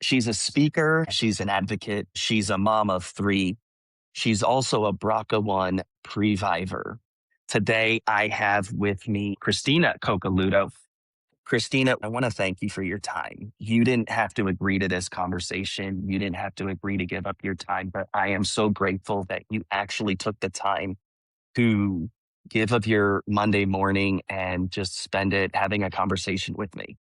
She's a speaker, she's an advocate, she's a mom of three. She's also a BRCA1 Previvor. Today, I have with me Kristina Coccoluto. Kristina, I want to thank you for your time. You didn't have to agree to this conversation. You didn't have to agree to give up your time, but I am so grateful that you actually took the time to give up your Monday morning and just spend it having a conversation with me.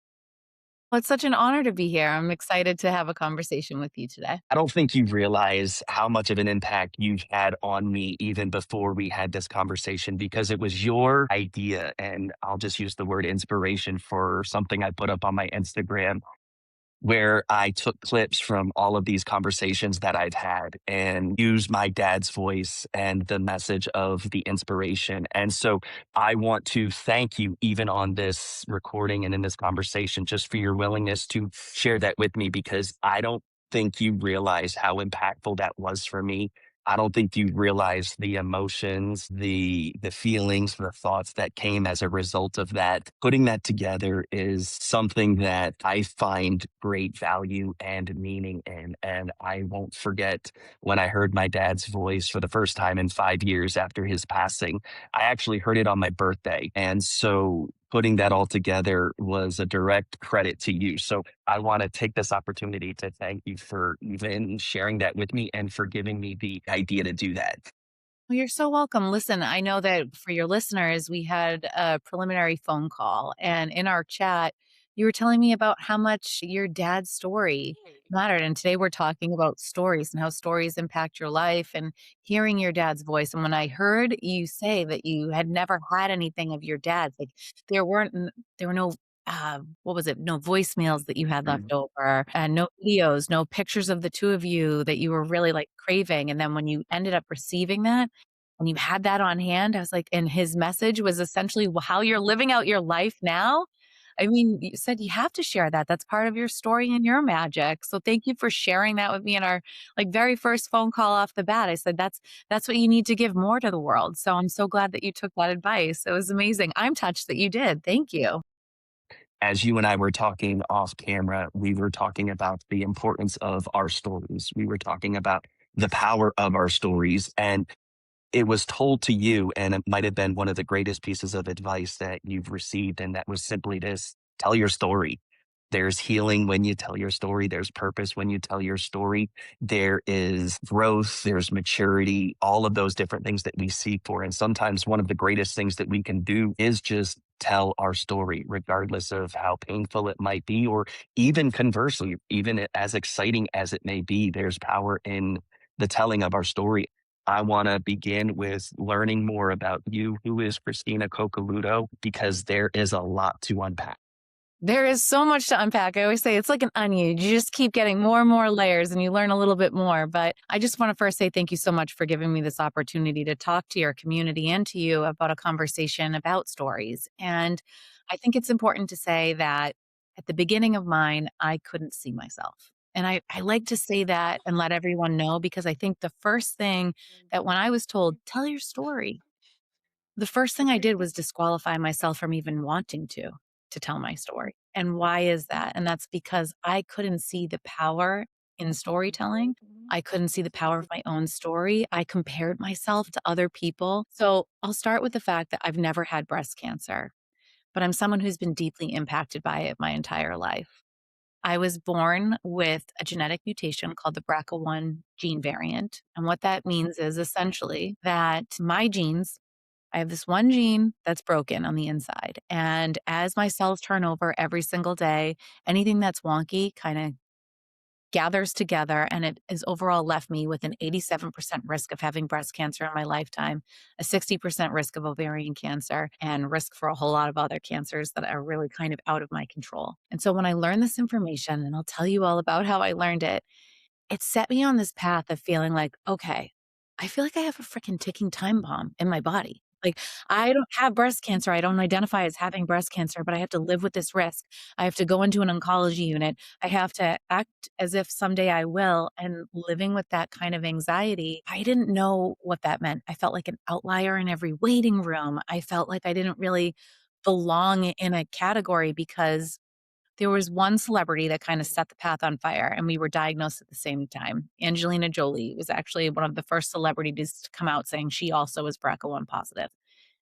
Well, it's such an honor to be here. I'm excited to have a conversation with you today. I don't think you realize how much of an impact you've had on me even before we had this conversation because it was your idea. And I'll just use the word inspiration for something I put up on my Instagram where I took clips from all of these conversations that I've had and used my dad's voice and the message of the inspiration. And so I want to thank you, even on this recording and in this conversation, just for your willingness to share that with me because I don't think you realize how impactful that was for me. I don't think you realize the emotions, the feelings, the thoughts that came as a result of that. Putting that together is something that I find great value and meaning in. And I won't forget when I heard my dad's voice for the first time in 5 years after his passing. I actually heard it on my birthday. And so putting that all together was a direct credit to you. So I want to take this opportunity to thank you for even sharing that with me and for giving me the idea to do that. Well, you're so welcome. Listen, I know that for your listeners, we had a preliminary phone call, and in our chat, you were telling me about how much your dad's story mattered. And today we're talking about stories and how stories impact your life and hearing your dad's voice. And when I heard you say that you had never had anything of your dad's, like there were no what was it? No voicemails that you had left Mm. over and no videos, no pictures of the two of you that you were really like craving. And then when you ended up receiving that, and you had that on hand, I was like, and his message was essentially how you're living out your life now. I mean, you said you have to share that. That's part of your story and your magic. So thank you for sharing that with me in our like very first phone call off the bat. I said that's what you need to give more to the world. So I'm so glad that you took that advice. It was amazing. I'm touched that you did. Thank you. As you and I were talking off camera, we were talking about the importance of our stories. We were talking about the power of our stories. And it was told to you, and it might have been one of the greatest pieces of advice that you've received, and that was simply this: tell your story. There's healing when you tell your story. There's purpose when you tell your story. There is growth. There's maturity, all of those different things that we seek for. And sometimes one of the greatest things that we can do is just tell our story, regardless of how painful it might be, or even conversely, even as exciting as it may be, there's power in the telling of our story. I want to begin with learning more about you. Who is Kristina Coccoluto? Because there is a lot to unpack. There is so much to unpack. I always say it's like an onion. You just keep getting more and more layers and you learn a little bit more. But I just want to first say thank you so much for giving me this opportunity to talk to your community and to you about a conversation about stories. And I think it's important to say that at the beginning of mine, I couldn't see myself. And I like to say that and let everyone know because I think the first thing that when I was told, tell your story, the first thing I did was disqualify myself from even wanting to tell my story. And why is that? And that's because I couldn't see the power in storytelling. I couldn't see the power of my own story. I compared myself to other people. So I'll start with the fact that I've never had breast cancer, but I'm someone who's been deeply impacted by it my entire life. I was born with a genetic mutation called the BRCA1 gene variant. And what that means is essentially that my genes I have this one gene that's broken on the inside. And as my cells turn over every single day, anything that's wonky kind of gathers together and it is overall left me with an 87% risk of having breast cancer in my lifetime, a 60% risk of ovarian cancer, and risk for a whole lot of other cancers that are really kind of out of my control. And so when I learned this information, and I'll tell you all about how I learned it, it set me on this path of feeling like, okay, I feel like I have a freaking ticking time bomb in my body. Like, I don't have breast cancer. I don't identify as having breast cancer, but I have to live with this risk. I have to go into an oncology unit. I have to act as if someday I will. And living with that kind of anxiety, I didn't know what that meant. I felt like an outlier in every waiting room. I felt like I didn't really belong in a category because There was one celebrity that kinda set the path on fire, and we were diagnosed at the same time. Angelina Jolie was actually one of the first celebrities to come out saying she also was BRCA1 positive.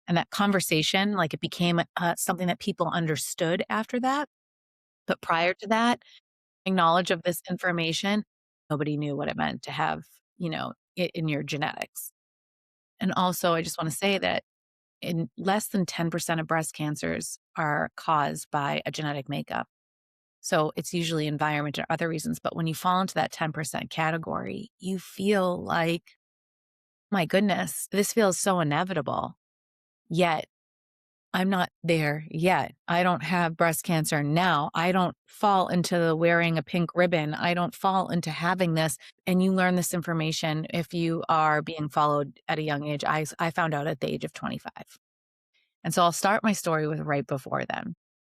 And that conversation, like, it became, something that people understood after that, but prior to that, knowledge of this information, nobody knew what it meant to have, it in your genetics. And also, I just wanna say that in less than 10% of breast cancers are caused by a genetic makeup. So it's usually environment or other reasons. But when you fall into that 10% category, you feel like, my goodness, this feels so inevitable. Yet I'm not there yet. I don't have breast cancer now. I don't fall into the wearing a pink ribbon. I don't fall into having this. And you learn this information if you are being followed at a young age. I found out at the age of 25. And so I'll start my story with right before then.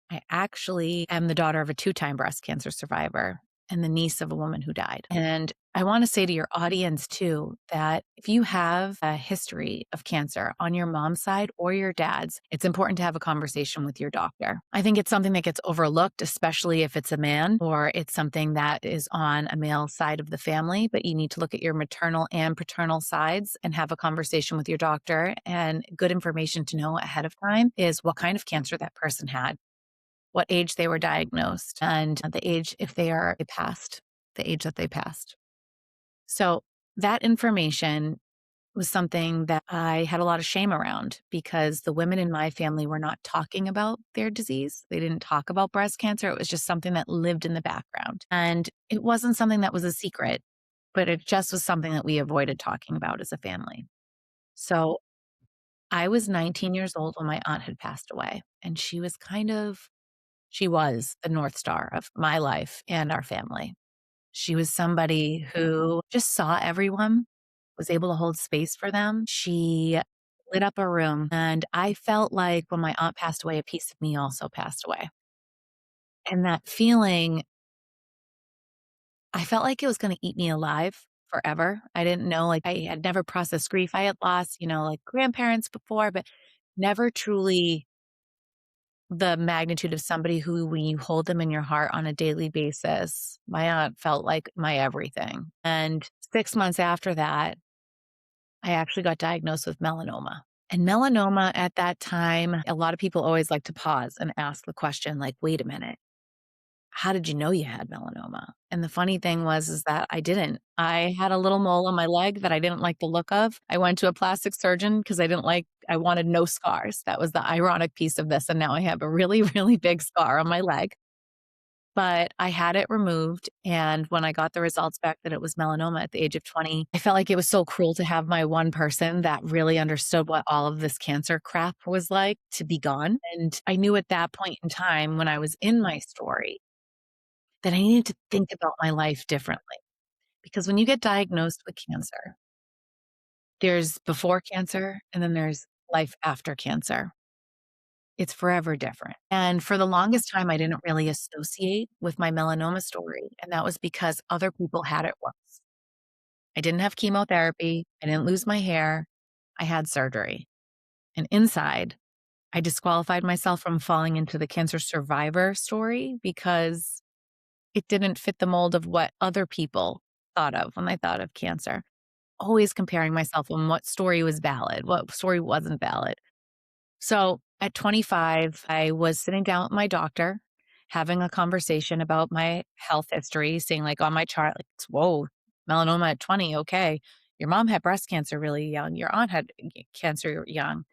I actually am the daughter of a two-time breast cancer survivor and the niece of a woman who died. And I want to say to your audience too that if you have a history of cancer on your mom's side or your dad's, it's important to have a conversation with your doctor. I think it's something that gets overlooked, especially if it's a man or it's something that is on a male side of the family, but you need to look at your maternal and paternal sides and have a conversation with your doctor. And good information to know ahead of time is what kind of cancer that person had, what age they were diagnosed, and the age if they passed, the age that they passed. So that information was something that I had a lot of shame around because the women in my family were not talking about their disease. They didn't talk about breast cancer. It was just something that lived in the background. And it wasn't something that was a secret, but it just was something that we avoided talking about as a family. So I was 19 years old when my aunt had passed away, and she was the North Star of my life and our family. She was somebody who just saw everyone, was able to hold space for them. She lit up a room, and I felt like when my aunt passed away, a piece of me also passed away. And that feeling, I felt like it was gonna eat me alive forever. I didn't know, like, I had never processed grief. I had lost, like, grandparents before, but never truly the magnitude of somebody who, when you hold them in your heart on a daily basis, my aunt felt like my everything. And 6 months after that, I actually got diagnosed with melanoma. And melanoma at that time, a lot of people always like to pause and ask the question, like, wait a minute, how did you know you had melanoma? And the funny thing was is that I didn't. I had a little mole on my leg that I didn't like the look of. I went to a plastic surgeon because I wanted no scars. That was the ironic piece of this. And now I have a really, really big scar on my leg. But I had it removed, and when I got the results back that it was melanoma at the age of 20, I felt like it was so cruel to have my one person that really understood what all of this cancer crap was like to be gone. And I knew at that point in time when I was in my story that I needed to think about my life differently. Because when you get diagnosed with cancer, there's before cancer and then there's life after cancer. It's forever different. And for the longest time, I didn't really associate with my melanoma story. And that was because other people had it worse. I didn't have chemotherapy. I didn't lose my hair. I had surgery. And inside, I disqualified myself from falling into the cancer survivor story because it didn't fit the mold of what other people thought of when they thought of cancer. Always comparing myself on what story was valid, what story wasn't valid. So at 25, I was sitting down with my doctor, having a conversation about my health history, seeing like on my chart, like, whoa, melanoma at 20. Okay. Your mom had breast cancer really young. Your aunt had cancer young.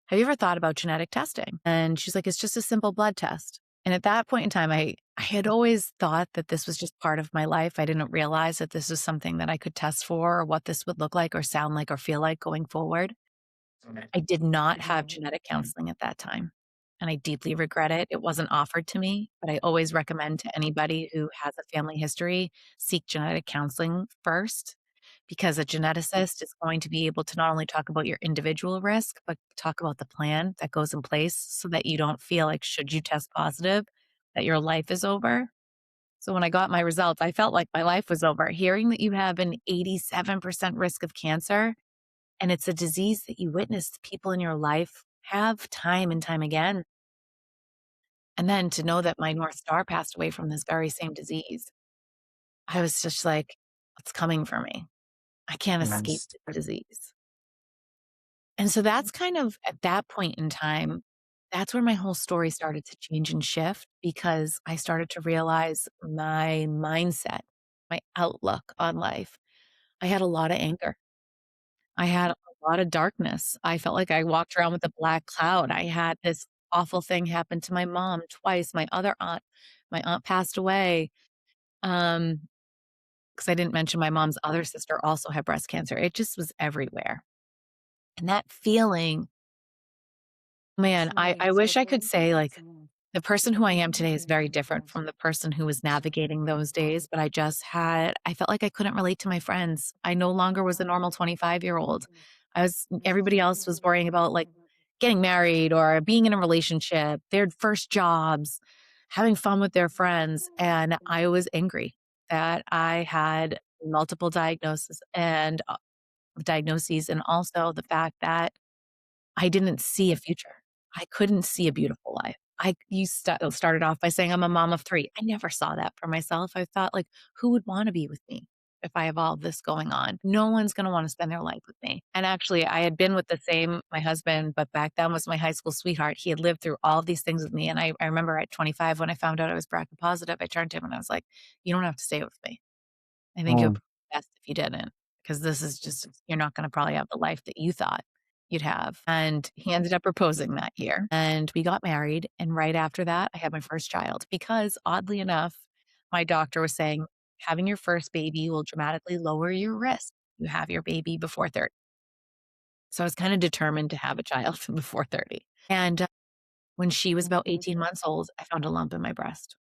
Have you ever thought about genetic testing? And she's like, it's just a simple blood test. And at that point in time, I had always thought that this was just part of my life. I didn't realize that this was something that I could test for or what this would look like or sound like or feel like going forward. I did not have genetic counseling at that time, and I deeply regret it. It wasn't offered to me, but I always recommend to anybody who has a family history, seek genetic counseling first, because a geneticist is going to be able to not only talk about your individual risk, but talk about the plan that goes in place so that you don't feel like should you test positive, that your life is over. So when I got my results, I felt like my life was over. Hearing that you have an 87% risk of cancer and it's a disease that you witnessed people in your life have time and time again. And then to know that my North Star passed away from this very same disease, I was just like, "What's coming for me? I can't escape Yes. this disease." And so that's kind of at that point in time, that's where my whole story started to change and shift because I started to realize my mindset, my outlook on life. I had a lot of anger. I had a lot of darkness. I felt like I walked around with a black cloud. I had this awful thing happen to my mom twice. My aunt passed away. Um, because I didn't mention my mom's other sister also had breast cancer. It just was everywhere. And that feeling, man, I wish I could say like the person who I am today is very different from the person who was navigating those days, but I felt like I couldn't relate to my friends. I no longer was a normal 25-year-old. Everybody else was worrying about like getting married or being in a relationship, their first jobs, having fun with their friends. And I was angry that I had multiple diagnoses and also the fact that I didn't see a future. I couldn't see a beautiful life. Started off by saying I'm a mom of 3. I never saw that for myself. I thought, like, who would wanna be with me if I have all this going on? No one's gonna wanna spend their life with me. And actually, I had been with my husband, but back then was my high school sweetheart. He had lived through all of these things with me, and I remember at 25 when I found out I was BRCA positive, I turned to him and I was like, "You don't have to stay with me. I think it would Mm. be best if you didn't, because this is just you're not gonna probably have the life that you thought you'd have." And he ended up proposing that year, and we got married, and right after that, I had my first child because, oddly enough, my doctor was saying, "Having your first baby will dramatically lower your risk. You have your baby before 30." So I was kinda determined to have a child before 30. And, when she was about 18 months old, I found a lump in my breast.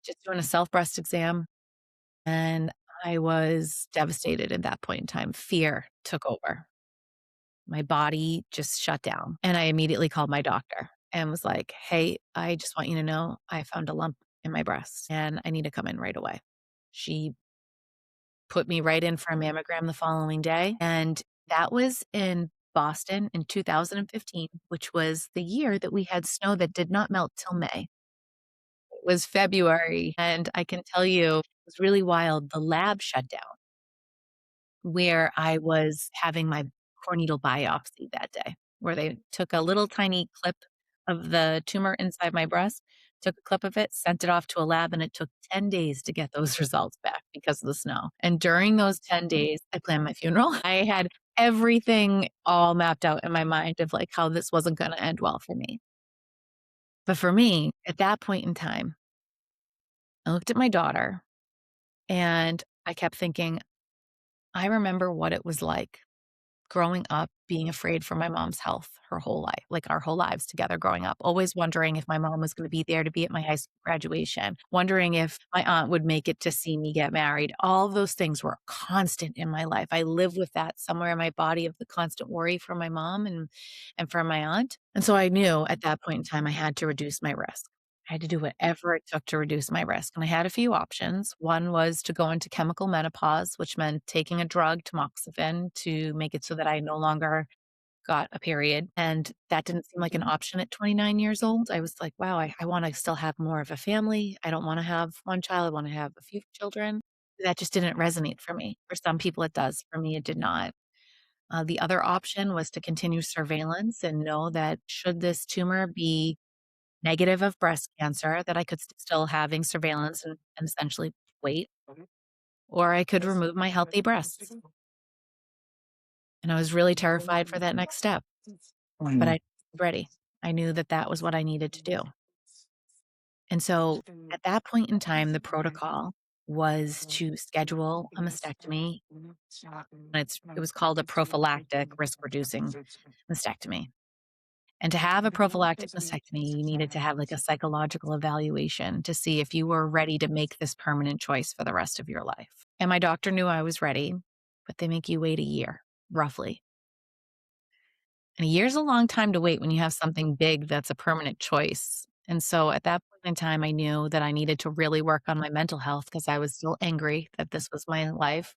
Just doing a self-breast exam, and I was devastated at that point in time. Fear took over. My body just shut down, and I immediately called my doctor and was like, "Hey, I just want you to know I found a lump in my breast, and I need to come in right away." She put me right in for a mammogram the following day, and that was in Boston in 2015, which was the year that we had snow that did not melt till May. It was February, and I can tell you, it was really wild. The lab shut down where I was having my core needle biopsy that day, where they took a little tiny clip of the tumor inside my breast, took a clip of it, sent it off to a lab, and it took 10 days to get those results back because of the snow. And during those 10 days, I planned my funeral. I had everything all mapped out in my mind of like how this wasn't going to end well for me. But for me, at that point in time, I looked at my daughter and I kept thinking, I remember what it was like growing up being afraid for my mom's health her whole life, like our whole lives together growing up, always wondering if my mom was going to be there to be at my high school graduation, wondering if my aunt would make it to see me get married. All of those things were constant in my life. I live with that somewhere in my body of the constant worry for my mom and for my aunt. And so I knew at that point in time I had to reduce my risk. I had to do whatever it took to reduce my risk. And I had a few options. One was to go into chemical menopause, which meant taking a drug, tamoxifen, to make it so that I no longer got a period. And that didn't seem like an option at 29 years old. I was like, wow, I want to still have more of a family. I don't want to have one child. I want to have a few children. That just didn't resonate for me. For some people, it does. For me, it did not. The other option was to continue surveillance and know that should this tumor be negative of breast cancer, that I could still having surveillance and essentially wait, or I could remove my healthy breasts. And I was really terrified for that next step, but I Mm. was ready. I knew that that was what I needed to do. And so at that point in time, the protocol was to schedule a mastectomy. It was called a prophylactic risk reducing mastectomy. And to have a prophylactic mastectomy, you needed to have like a psychological evaluation to see if you were ready to make this permanent choice for the rest of your life. And my doctor knew I was ready, but they make you wait a year, roughly. And a year's a long time to wait when you have something big that's a permanent choice. And so at that point in time, I knew that I needed to really work on my mental health because I was still angry that this was my life.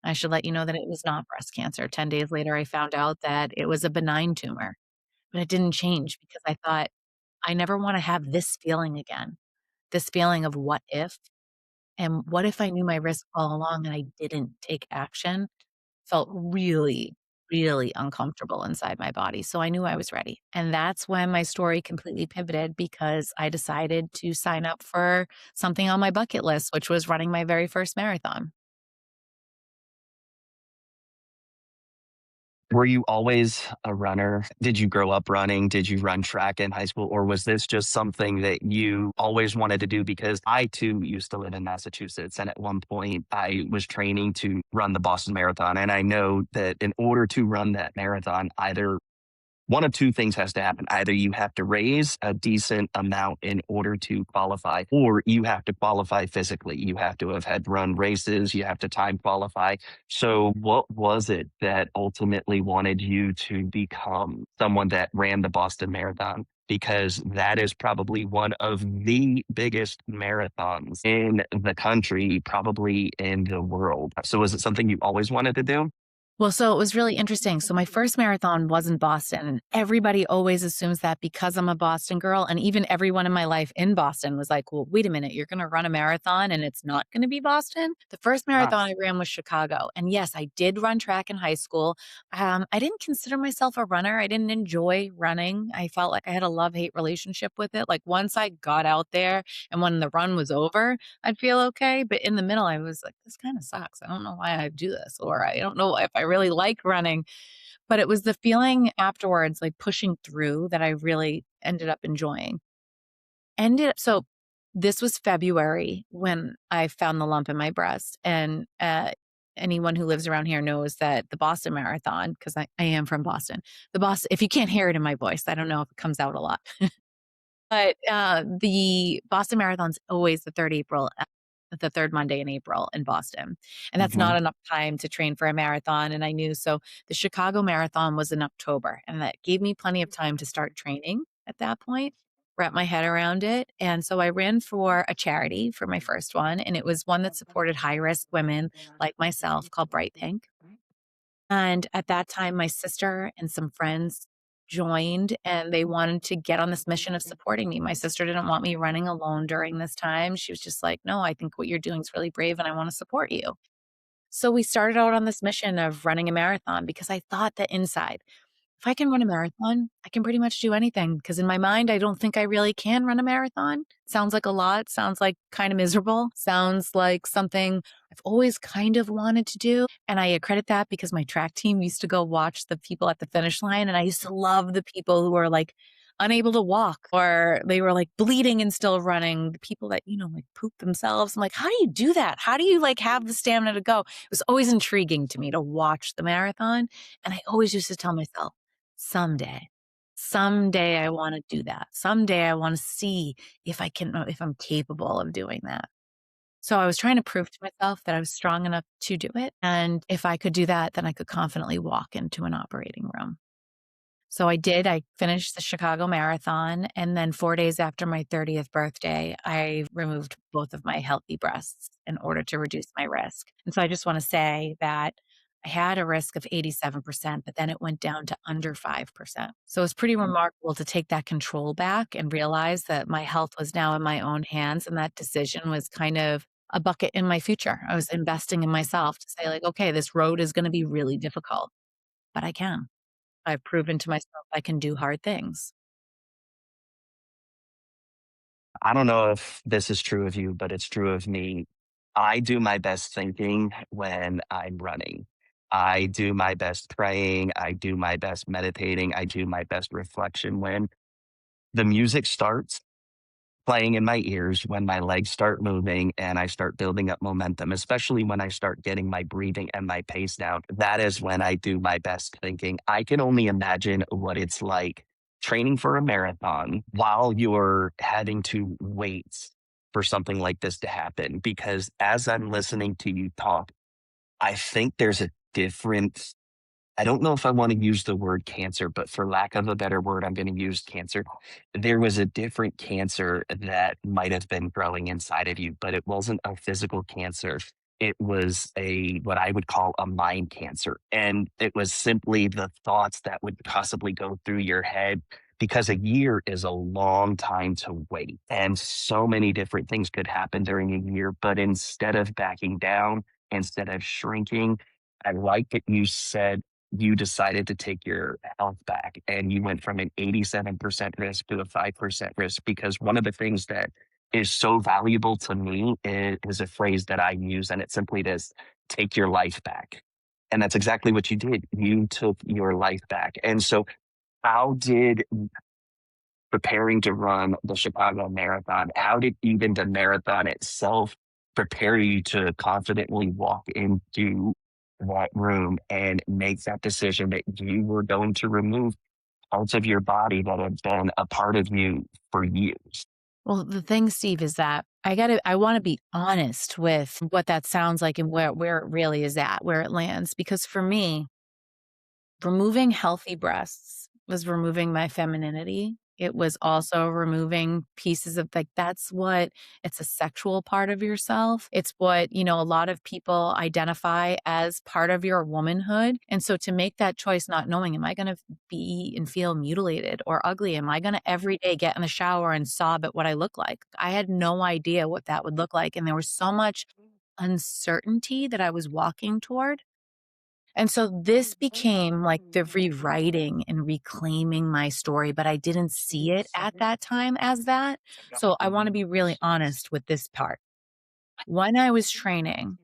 I should let you know that it was not breast cancer. 10 days later, I found out that it was a benign tumor, but it didn't change because I thought, I never want to have this feeling again. This feeling of what if, and what if I knew my risk all along and I didn't take action? Felt really, really uncomfortable inside my body, so I knew I was ready, and that's when my story completely pivoted because I decided to sign up for something on my bucket list, which was running my very first marathon. Were you always a runner? Did you grow up running? Did you run track in high school? Or was this just something that you always wanted to do? Because I too used to live in Massachusetts. And at one point, I was training to run the Boston Marathon. And I know that in order to run that marathon, either one of two things has to happen. Either you have to raise a decent amount in order to qualify, or you have to qualify physically. You have to have had run races, you have to time qualify. So, what was it that ultimately wanted you to become someone that ran the Boston Marathon? Because that is probably one of the biggest marathons in the country, probably in the world. So, was it something you always wanted to do? Well, so it was really interesting. So my first marathon was in Boston, and everybody always assumes that because I'm a Boston girl, and even everyone in my life in Boston was like, "Well, wait a minute, you're gonna run a marathon and it's not gonna be Boston?" The first Ah, marathon I ran was Chicago, and yes, I did run track in high school. I didn't consider myself a runner. I didn't enjoy running. I felt like I had a love-hate relationship with it. Like, once I got out there and when the run was over, I'd feel okay, but in the middle, I was like, "This kinda sucks. I don't know why I do this," or I don't know if I really like running, but it was the feeling afterwards, like, pushing through that I really ended up enjoying. So this was February when I found the lump in my breast, and, anyone who lives around here knows that the Boston Marathon, 'cause I am from Boston. The Boston if you can't hear it in my voice, I don't know if it comes out a lot. But, the Boston Marathon's always the 3rd Monday in April in Boston, and that's mhm. not enough time to train for a marathon, and I knew so the Chicago Marathon was in October, and that gave me plenty of time to start training at that point, wrap my head around it, and so I ran for a charity for my first one, and it was one that supported high-risk women like myself called Bright Pink. And at that time, my sister and some friends joined, and they wanted to get on this mission of supporting me. My sister didn't want me running alone during this time. She was just like, "No, I think what you're doing is really brave, and I wanna support you." So we started out on this mission of running a marathon because I thought that inside, if I can run a marathon, I can pretty much do anything. Because in my mind, I don't think I really can run a marathon. Sounds like a lot, sounds like kinda miserable, sounds like something I've always kind of wanted to do, and I accredit that because my track team used to go watch the people at the finish line, and I used to love the people who were, like, unable to walk or they were, like, bleeding and still running, the people that, like, poop themselves. I'm like, "How do you do that? How do you, like, have the stamina to go?" It was always intriguing to me to watch the marathon, and I always used to tell myself, "Someday, someday I wanna do that. Someday I wanna see if I'm capable of doing that." So I was trying to prove to myself that I was strong enough to do it, and if I could do that, then I could confidently walk into an operating room. So I did. I finished the Chicago Marathon, and then 4 days after my 30th birthday, I removed both of my healthy breasts in order to reduce my risk. And so I just wanna say that I had a risk of 87%, but then it went down to under 5%. So it's pretty remarkable to take that control back and realize that my health was now in my own hands, and that decision was kind of a bucket in my future. I was investing in myself to say, like, "Okay, this road is gonna be really difficult, but I can." I've proven to myself I can do hard things. I don't know if this is true of you, but it's true of me. I do my best thinking when I'm running. I do my best praying. I do my best meditating. I do my best reflection when the music starts playing in my ears, when my legs start moving and I start building up momentum, especially when I start getting my breathing and my pace down. That is when I do my best thinking. I can only imagine what it's like training for a marathon while you're having to wait for something like this to happen. Because as I'm listening to you talk, I think there's a different I don't know if I wanna use the word cancer, but for lack of a better word, I'm gonna use cancer. There was a different cancer that might have been growing inside of you, but it wasn't a physical cancer. It was a what I would call a mind cancer, and it was simply the thoughts that would possibly go through your head because a year is a long time to wait. And so many different things could happen during a year. But instead of backing down, instead of shrinking, I like that you said you decided to take your health back and you went from an 87% risk to a 5% risk. Because one of the things that is so valuable to me is a phrase that I use, and it's simply this: take your life back. And that's exactly what you did. You took your life back. And so, how did preparing to run the Chicago Marathon, how did even the marathon itself prepare you to confidently walk into that room and make that decision that you were going to remove parts of your body that have been a part of you for years? Well, the thing, Steve, is that I want to be honest with what that sounds like and where it really is at, where it lands. Because for me, removing healthy breasts was removing my femininity. It was also removing pieces of like, that's what it's a sexual part of yourself. It's what, a lot of people identify as part of your womanhood. And so to make that choice, not knowing, am I going to be and feel mutilated or ugly? Am I going to every day get in the shower and sob at what I look like? I had no idea what that would look like. And there was so much uncertainty that I was walking toward. And so this became like the rewriting and reclaiming my story, but I didn't see it at that time as that. So I want to be really honest with this part. When I was training,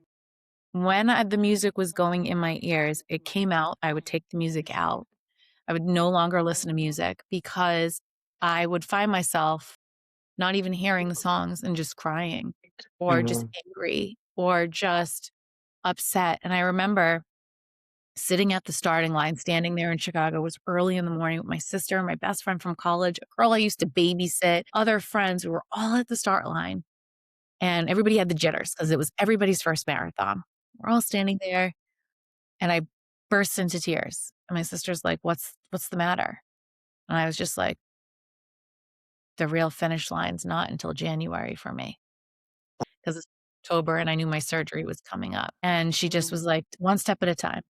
the music was going in my ears, it came out, I would take the music out. I would no longer listen to music because I would find myself not even hearing the songs and just crying or just Mhm. angry or just upset. And I remember sitting at the starting line, standing there in Chicago. It was early in the morning with my sister, my best friend from college, a girl I used to babysit, other friends. We were all at the start line and everybody had the jitters because it was everybody's first marathon. We're all standing there and I burst into tears. And my sister's like, what's the matter? And I was just like, the real finish line's not until January for me because it's October and I knew my surgery was coming up. And she just was like, one step at a time,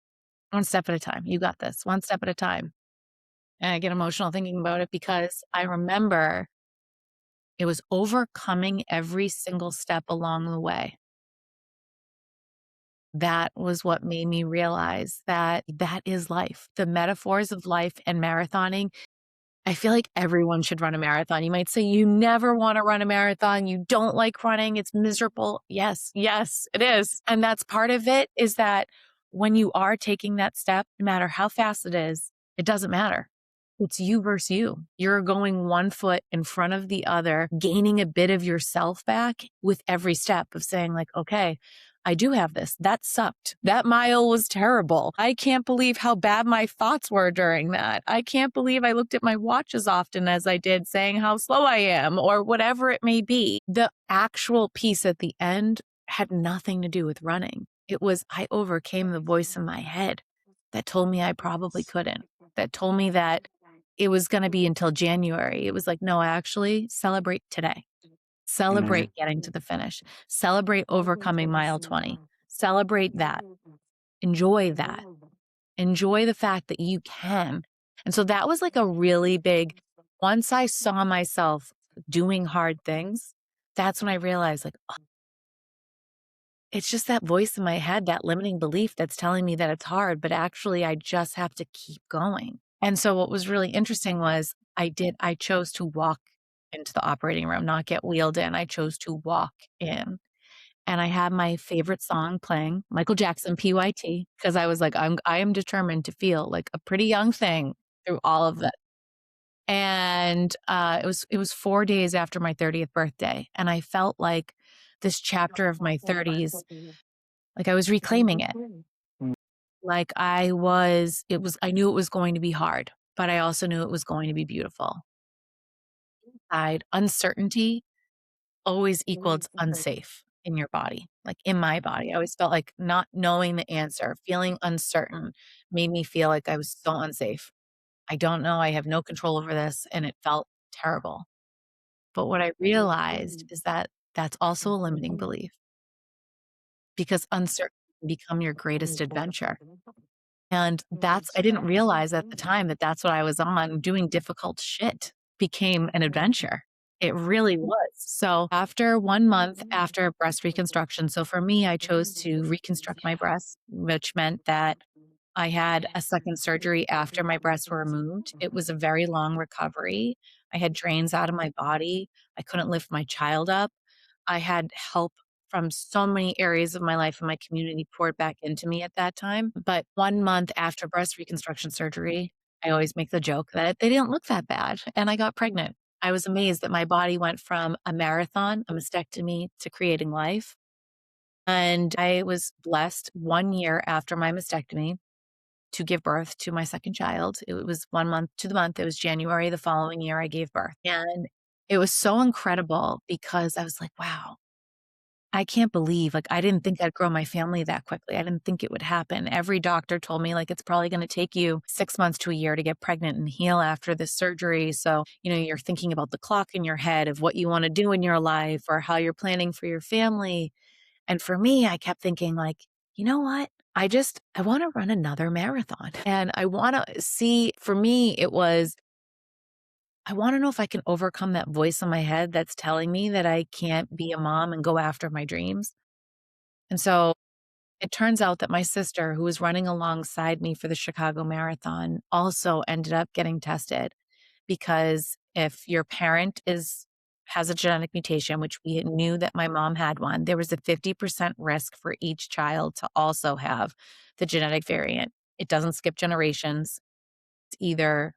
one step at a time. You got this, one step at a time. And I get emotional thinking about it because I remember it was overcoming every single step along the way. That was what made me realize that that is life. The metaphors of life and marathoning. I feel like everyone should run a marathon. You might say you never want to run a marathon. You don't like running. It's miserable. Yes, yes, it is. And that's part of it is that when you are taking that step, no matter how fast it is, it doesn't matter. It's you versus you. You're going one foot in front of the other, gaining a bit of yourself back with every step of saying like, okay, I do have this. That sucked. That mile was terrible. I can't believe how bad my thoughts were during that. I can't believe I looked at my watch as often as I did, saying how slow I am or whatever it may be. The actual piece at the end had nothing to do with running. It was I overcame the voice in my head that told me I probably couldn't, that told me that it was going to be until January. It was like, no, actually celebrate today. Mhm. Celebrate getting to the finish. Celebrate overcoming mile 20. Celebrate that. Enjoy that. Enjoy the fact that you can. And so that was like a really big, once I saw myself doing hard things, that's when I realized like, oh, it's just that voice in my head, that limiting belief that's telling me that it's hard, but actually I just have to keep going. And so what was really interesting was I chose to walk into the operating room, not get wheeled in. I chose to walk in. And I had my favorite song playing, Michael Jackson, PYT, because I was like, I am determined to feel like a pretty young thing through all of it. And it was 4 days after my 30th birthday. And I felt like this chapter of my 30s, like I was reclaiming it. Like I knew it was going to be hard, but I also knew it was going to be beautiful. Uncertainty always equals unsafe in your body, like in my body. I always felt like not knowing the answer, feeling uncertain made me feel like I was so unsafe. I don't know. I have no control over this. And it felt terrible. But what I realized is that that's also a limiting belief because uncertainty can become your greatest adventure. And I didn't realize at the time that that's what I was on. Doing difficult shit became an adventure. It really was. So after 1 month after breast reconstruction, so for me, I chose to reconstruct my breast, which meant that I had a second surgery after my breasts were removed. It was a very long recovery. I had drains out of my body. I couldn't lift my child up. I had help from so many areas of my life and my community poured back into me at that time. But 1 month after breast reconstruction surgery, I always make the joke that they didn't look that bad. And I got pregnant. I was amazed that my body went from a marathon, a mastectomy, to creating life. And I was blessed 1 year after my mastectomy to give birth to my second child. It was 1 month to the month. It was January the following year I gave birth. And it was so incredible because I was like, wow, I can't believe, like, I didn't think I'd grow my family that quickly. I didn't think it would happen. Every doctor told me, like, it's probably going to take you 6 months to a year to get pregnant and heal after this surgery. So, you're thinking about the clock in your head of what you want to do in your life or how you're planning for your family. And for me, I kept thinking, like, you know what? I want to run another marathon. And I want to see, for me, it was, I want to know if I can overcome that voice in my head that's telling me that I can't be a mom and go after my dreams. And so it turns out that my sister, who was running alongside me for the Chicago Marathon, also ended up getting tested because if your parent has a genetic mutation, which we knew that my mom had one, there was a 50% risk for each child to also have the genetic variant. It doesn't skip generations. It's either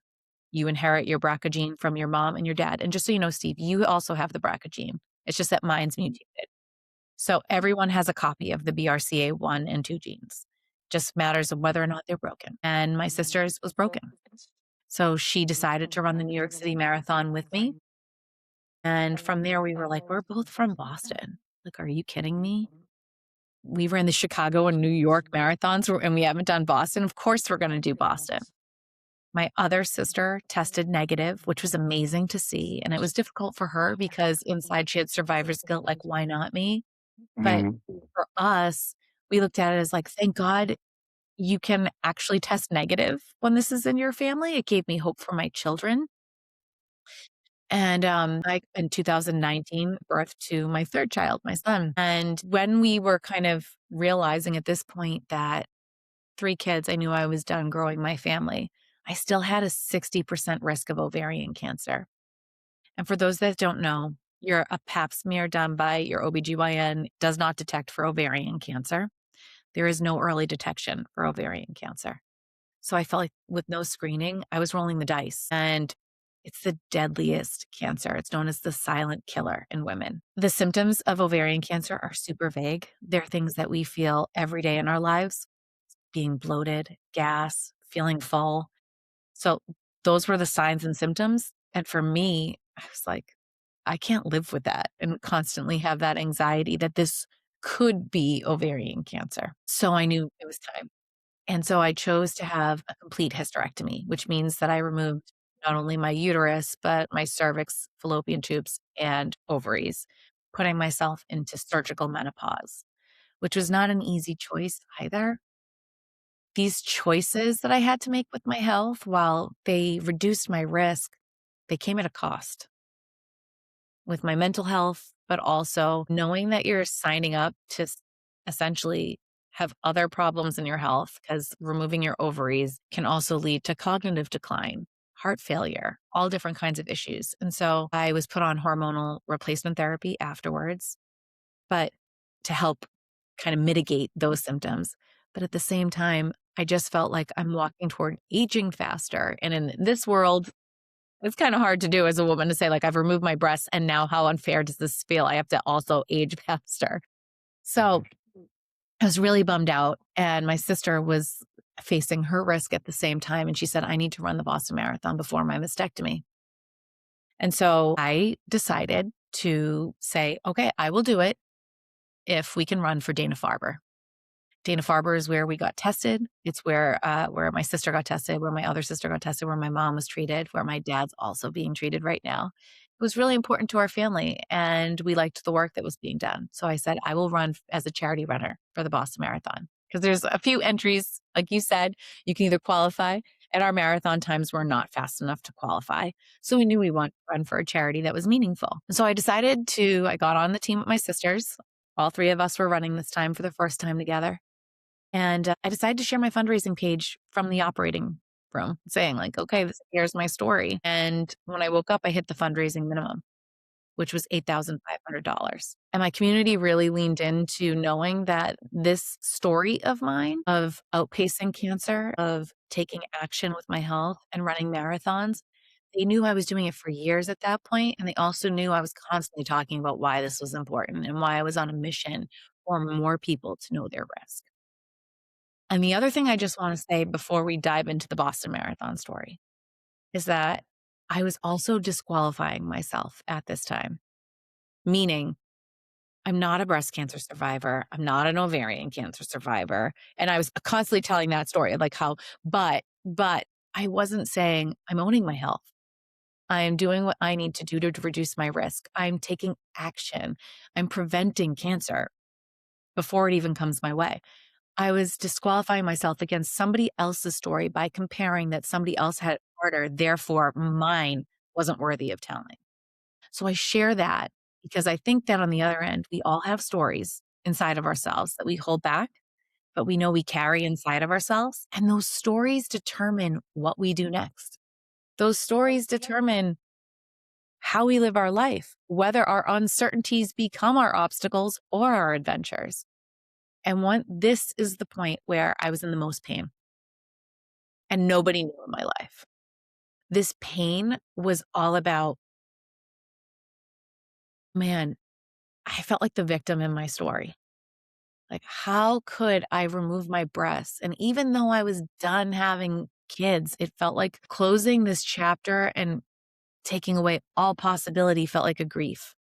you inherit your BRCA gene from your mom and your dad. And just so you know, Steve, you also have the BRCA gene. It's just that mine's mutated. So everyone has a copy of the BRCA1 and 2 genes. Just matters of whether or not they're broken. And my sister's was broken. So she decided to run the New York City Marathon with me. And from there, we were like, we're both from Boston. Like, are you kidding me? We ran the Chicago and New York marathons and we haven't done Boston. Of course, we're going to do Boston. My other sister tested negative, which was amazing to see. And it was difficult for her because inside she had survivor's guilt, like, why not me? But Mhm. for us, we looked at it as like, thank God you can actually test negative when this is in your family. It gave me hope for my children. And I, in 2019, birthed to my third child, my son. And when we were kind of realizing at this point that 3 kids, I knew I was done growing my family, I still had a 60% risk of ovarian cancer. And for those that don't know, a pap smear done by your OBGYN does not detect for ovarian cancer. There is no early detection for ovarian cancer. So I felt like with no screening, I was rolling the dice. And it's the deadliest cancer. It's known as the silent killer in women. The symptoms of ovarian cancer are super vague. They're things that we feel every day in our lives: being bloated, gas, feeling full. So those were the signs and symptoms. And for me, I was like, I can't live with that and constantly have that anxiety that this could be ovarian cancer. So I knew it was time. And so I chose to have a complete hysterectomy, which means that I removed not only my uterus, but my cervix, fallopian tubes, and ovaries, putting myself into surgical menopause, which was not an easy choice either. These choices that I had to make with my health, while they reduced my risk, they came at a cost with my mental health, but also knowing that you're signing up to essentially have other problems in your health, because removing your ovaries can also lead to cognitive decline, heart failure, all different kinds of issues. And so I was put on hormonal replacement therapy afterwards, but to help kind of mitigate those symptoms. But at the same time, I just felt like I'm walking toward aging faster. And in this world, it's kind of hard to do as a woman to say, like, I've removed my breasts and now how unfair does this feel? I have to also age faster. So I was really bummed out. And my sister was facing her risk at the same time. And she said, I need to run the Boston Marathon before my mastectomy. And so I decided to say, okay, I will do it if we can run for Dana-Farber. Dana-Farber is where we got tested. It's where my sister got tested, where my other sister got tested, where my mom was treated, where my dad's also being treated right now. It was really important to our family, and we liked the work that was being done. So I said, I will run as a charity runner for the Boston Marathon. because there's a few entries, like you said, you can either qualify, and our marathon times were not fast enough to qualify. So we knew we wanted to run for a charity that was meaningful. And so I got on the team with my sisters. All three of us were running this time for the first time together. And I decided to share my fundraising page from the operating room, saying, like, okay, here's my story. And when I woke up, I hit the fundraising minimum, which was $8,500. And my community really leaned into knowing that this story of mine of outpacing cancer, of taking action with my health and running marathons, they knew I was doing it for years at that point, and they also knew I was constantly talking about why this was important and why I was on a mission for more people to know their risk. And the other thing I just want to say before we dive into the Boston Marathon story is that I was also disqualifying myself at this time, meaning I'm not a breast cancer survivor. I'm not an ovarian cancer survivor. And I was constantly telling that story, like how, but I wasn't saying I'm owning my health. I am doing what I need to do to reduce my risk. I'm taking action. I'm preventing cancer before it even comes my way. I was disqualifying myself against somebody else's story by comparing that somebody else had it harder, therefore mine wasn't worthy of telling. So I share that because I think that on the other end, we all have stories inside of ourselves that we hold back, but we know we carry inside of ourselves. And those stories determine what we do next. Those stories determine how we live our life, whether our uncertainties become our obstacles or our adventures. And this is the point where I was in the most pain and nobody knew in my life. This pain was all about, man, I felt like the victim in my story. Like, how could I remove my breasts? And even though I was done having kids, it felt like closing this chapter and taking away all possibility felt like a grief.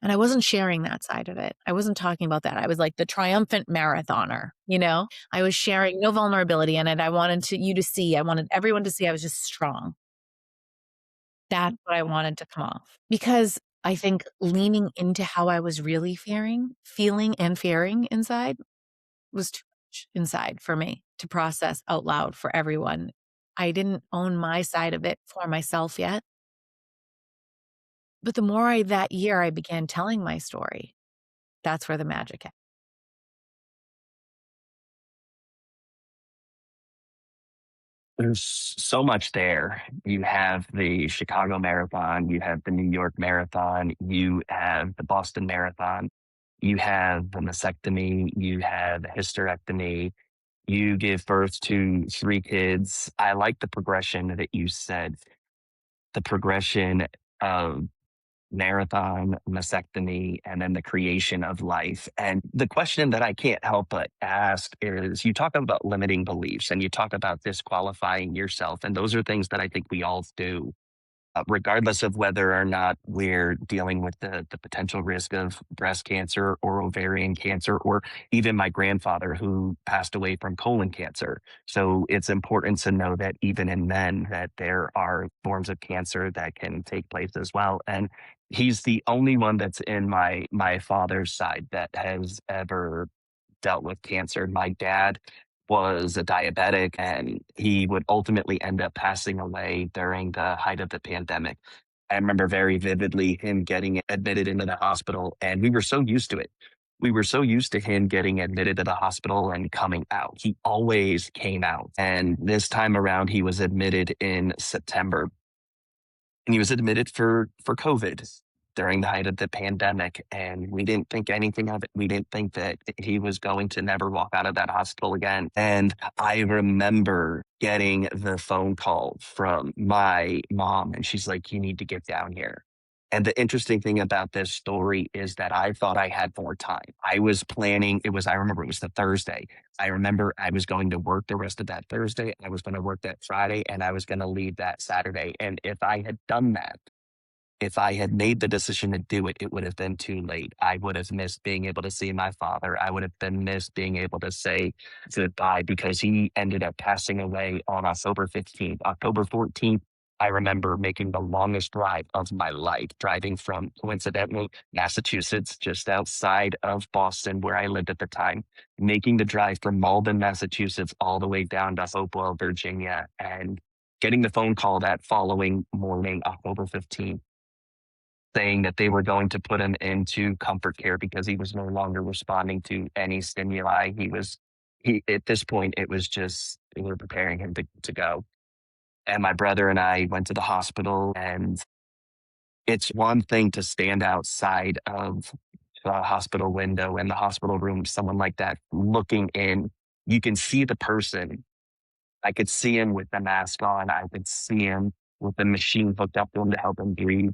And I wasn't sharing that side of it. I wasn't talking about that. I was like the triumphant marathoner, you know? I was sharing no vulnerability in it. I wanted everyone to see I was just strong. That's what I wanted to come off. Because I think leaning into how I was really feeling and fearing inside was too much inside for me to process out loud for everyone. I didn't own my side of it for myself yet. But the more that year I began telling my story, that's where the magic happened. There's so much there. You have the Chicago Marathon, you have the New York Marathon, you have the Boston Marathon, you have the mastectomy, you have the hysterectomy, you give birth to three kids. I like the progression that you said, the progression of marathon, mastectomy, and then the creation of life. And the question that I can't help but ask is you talk about limiting beliefs and you talk about disqualifying yourself. And those are things that I think we all do regardless of whether or not we're dealing with the potential risk of breast cancer or ovarian cancer, or even my grandfather who passed away from colon cancer. So it's important to know that even in men, that there are forms of cancer that can take place as well. And he's the only one that's in my father's side that has ever dealt with cancer. My dad was a diabetic and he would ultimately end up passing away during the height of the pandemic. I remember very vividly him getting admitted into the hospital, and we were so used to it. We were so used to him getting admitted to the hospital and coming out. He always came out. And this time around, he was admitted in September, and he was admitted for COVID during the height of the pandemic, and we didn't think anything of it. We didn't think that he was going to never walk out of that hospital again. And I remember getting the phone call from my mom, and she's like, "You need to get down here." And the interesting thing about this story is that I thought I had more time. I was planning, I remember it was the Thursday. I remember I was going to work the rest of that Thursday. I was going to work that Friday, and I was going to leave that Saturday. And if I had done that, if I had made the decision to do it, it would have been too late. I would have missed being able to see my father. I would have been missed being able to say goodbye because he ended up passing away on October 15th. October 14th, I remember making the longest drive of my life, driving from, coincidentally, Massachusetts, just outside of Boston, where I lived at the time, making the drive from Malden, Massachusetts, all the way down to Hopewell, Virginia, and getting the phone call that following morning, October 15th, saying that they were going to put him into comfort care because he was no longer responding to any stimuli. At this point, it was just, we were preparing him to go. And my brother and I went to the hospital, and it's one thing to stand outside of the hospital window in the hospital room, someone like that looking in. You can see the person. I could see him with the mask on. I could see him with the machine hooked up to him to help him breathe.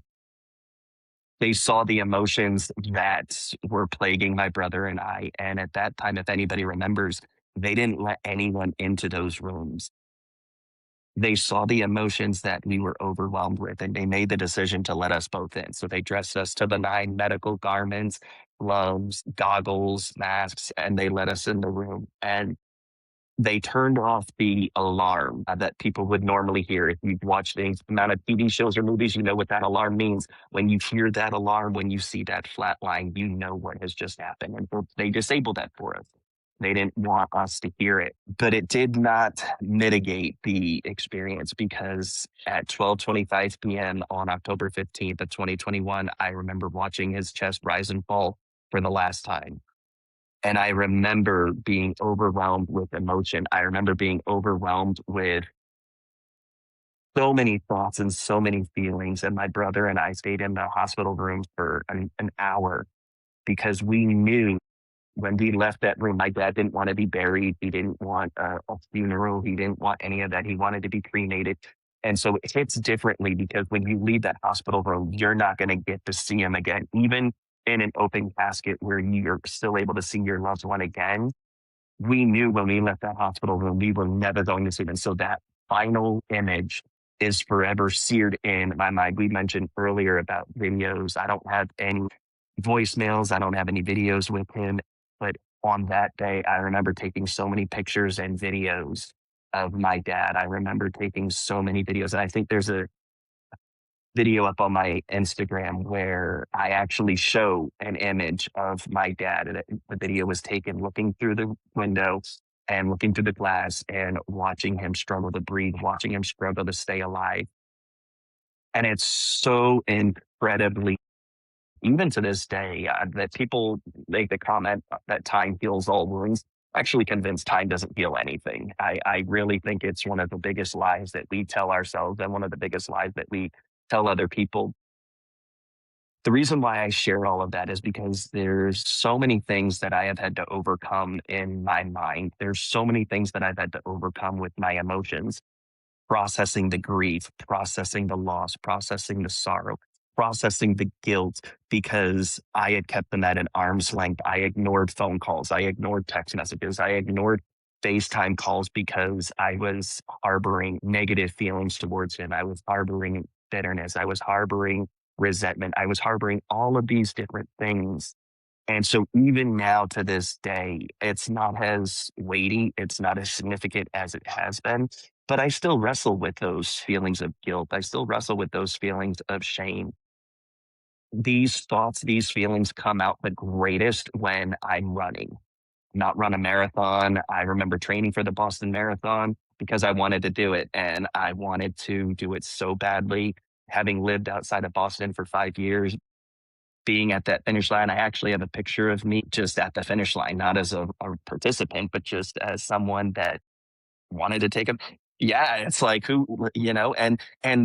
They saw the emotions that were plaguing my brother and I. And at that time, if anybody remembers, they didn't let anyone into those rooms. They saw the emotions that we were overwhelmed with, and they made the decision to let us both in. So they dressed us to the nine, medical garments, gloves, goggles, masks, and they let us in the room. And they turned off the alarm that people would normally hear. If you've watched the amount of TV shows or movies, you know what that alarm means. When you hear that alarm, when you see that flat line, you know what has just happened. And so they disabled that for us. They didn't want us to hear it, but it did not mitigate the experience, because at 12:25 p.m. on October 15th of 2021, I remember watching his chest rise and fall for the last time. And I remember being overwhelmed with emotion. I remember being overwhelmed with so many thoughts and so many feelings. And my brother and I stayed in the hospital room for an hour, because we knew when we left that room, my dad didn't want to be buried. He didn't want a funeral. He didn't want any of that. He wanted to be cremated. And so it hits differently, because when you leave that hospital room, you're not going to get to see him again. Even in an open casket where you're still able to see your loved one again, we knew when we left that hospital room, we were never going to see them. So that final image is forever seared in my mind. We mentioned earlier about videos. I don't have any voicemails. I don't have any videos with him. But on that day, I remember taking so many pictures and videos of my dad. I remember taking so many videos. And I think there's a video up on my Instagram where I actually show an image of my dad. And the video was taken looking through the window and looking through the glass and watching him struggle to breathe, watching him struggle to stay alive. And it's so incredibly, even to this day, that people make the comment that time heals all wounds. Actually convinced time doesn't heal anything. I really think it's one of the biggest lies that we tell ourselves, and one of the biggest lies that we tell other people. The reason why I share all of that is because there's so many things that I have had to overcome in my mind. There's so many things that I've had to overcome with my emotions, processing the grief, processing the loss, processing the sorrow, processing the guilt, because I had kept them at an arm's length. I ignored phone calls. I ignored text messages. I ignored FaceTime calls because I was harboring negative feelings towards him. I was harboring bitterness. I was harboring resentment. I was harboring all of these different things. And so even now to this day, it's not as weighty, it's not as significant as it has been, but I still wrestle with those feelings of guilt. I still wrestle with those feelings of shame. These thoughts, these feelings come out the greatest when I'm running. Not run a marathon. I remember training for the Boston Marathon because I wanted to do it, and I wanted to do it so badly. Having lived outside of Boston for 5 years, being at that finish line, I actually have a picture of me just at the finish line, not as a participant, but just as someone that wanted to take a, yeah, it's like who, and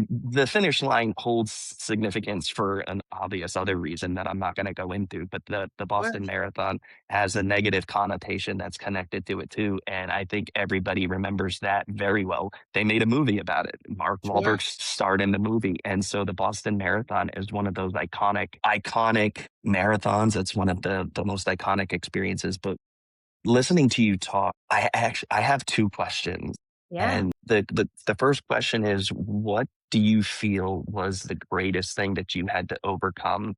the finish line holds significance for an obvious other reason that I'm not going to go into, but the Sure, Boston Marathon has a negative connotation that's connected to it too, and I think everybody remembers that very well. They made a movie about it. Mark sure. Wahlberg starred in the movie, and so the Boston Marathon is one of those iconic marathons. It's one of the most iconic experiences. But listening to you talk, I have two questions. Yeah. And the first question is, what do you feel was the greatest thing that you had to overcome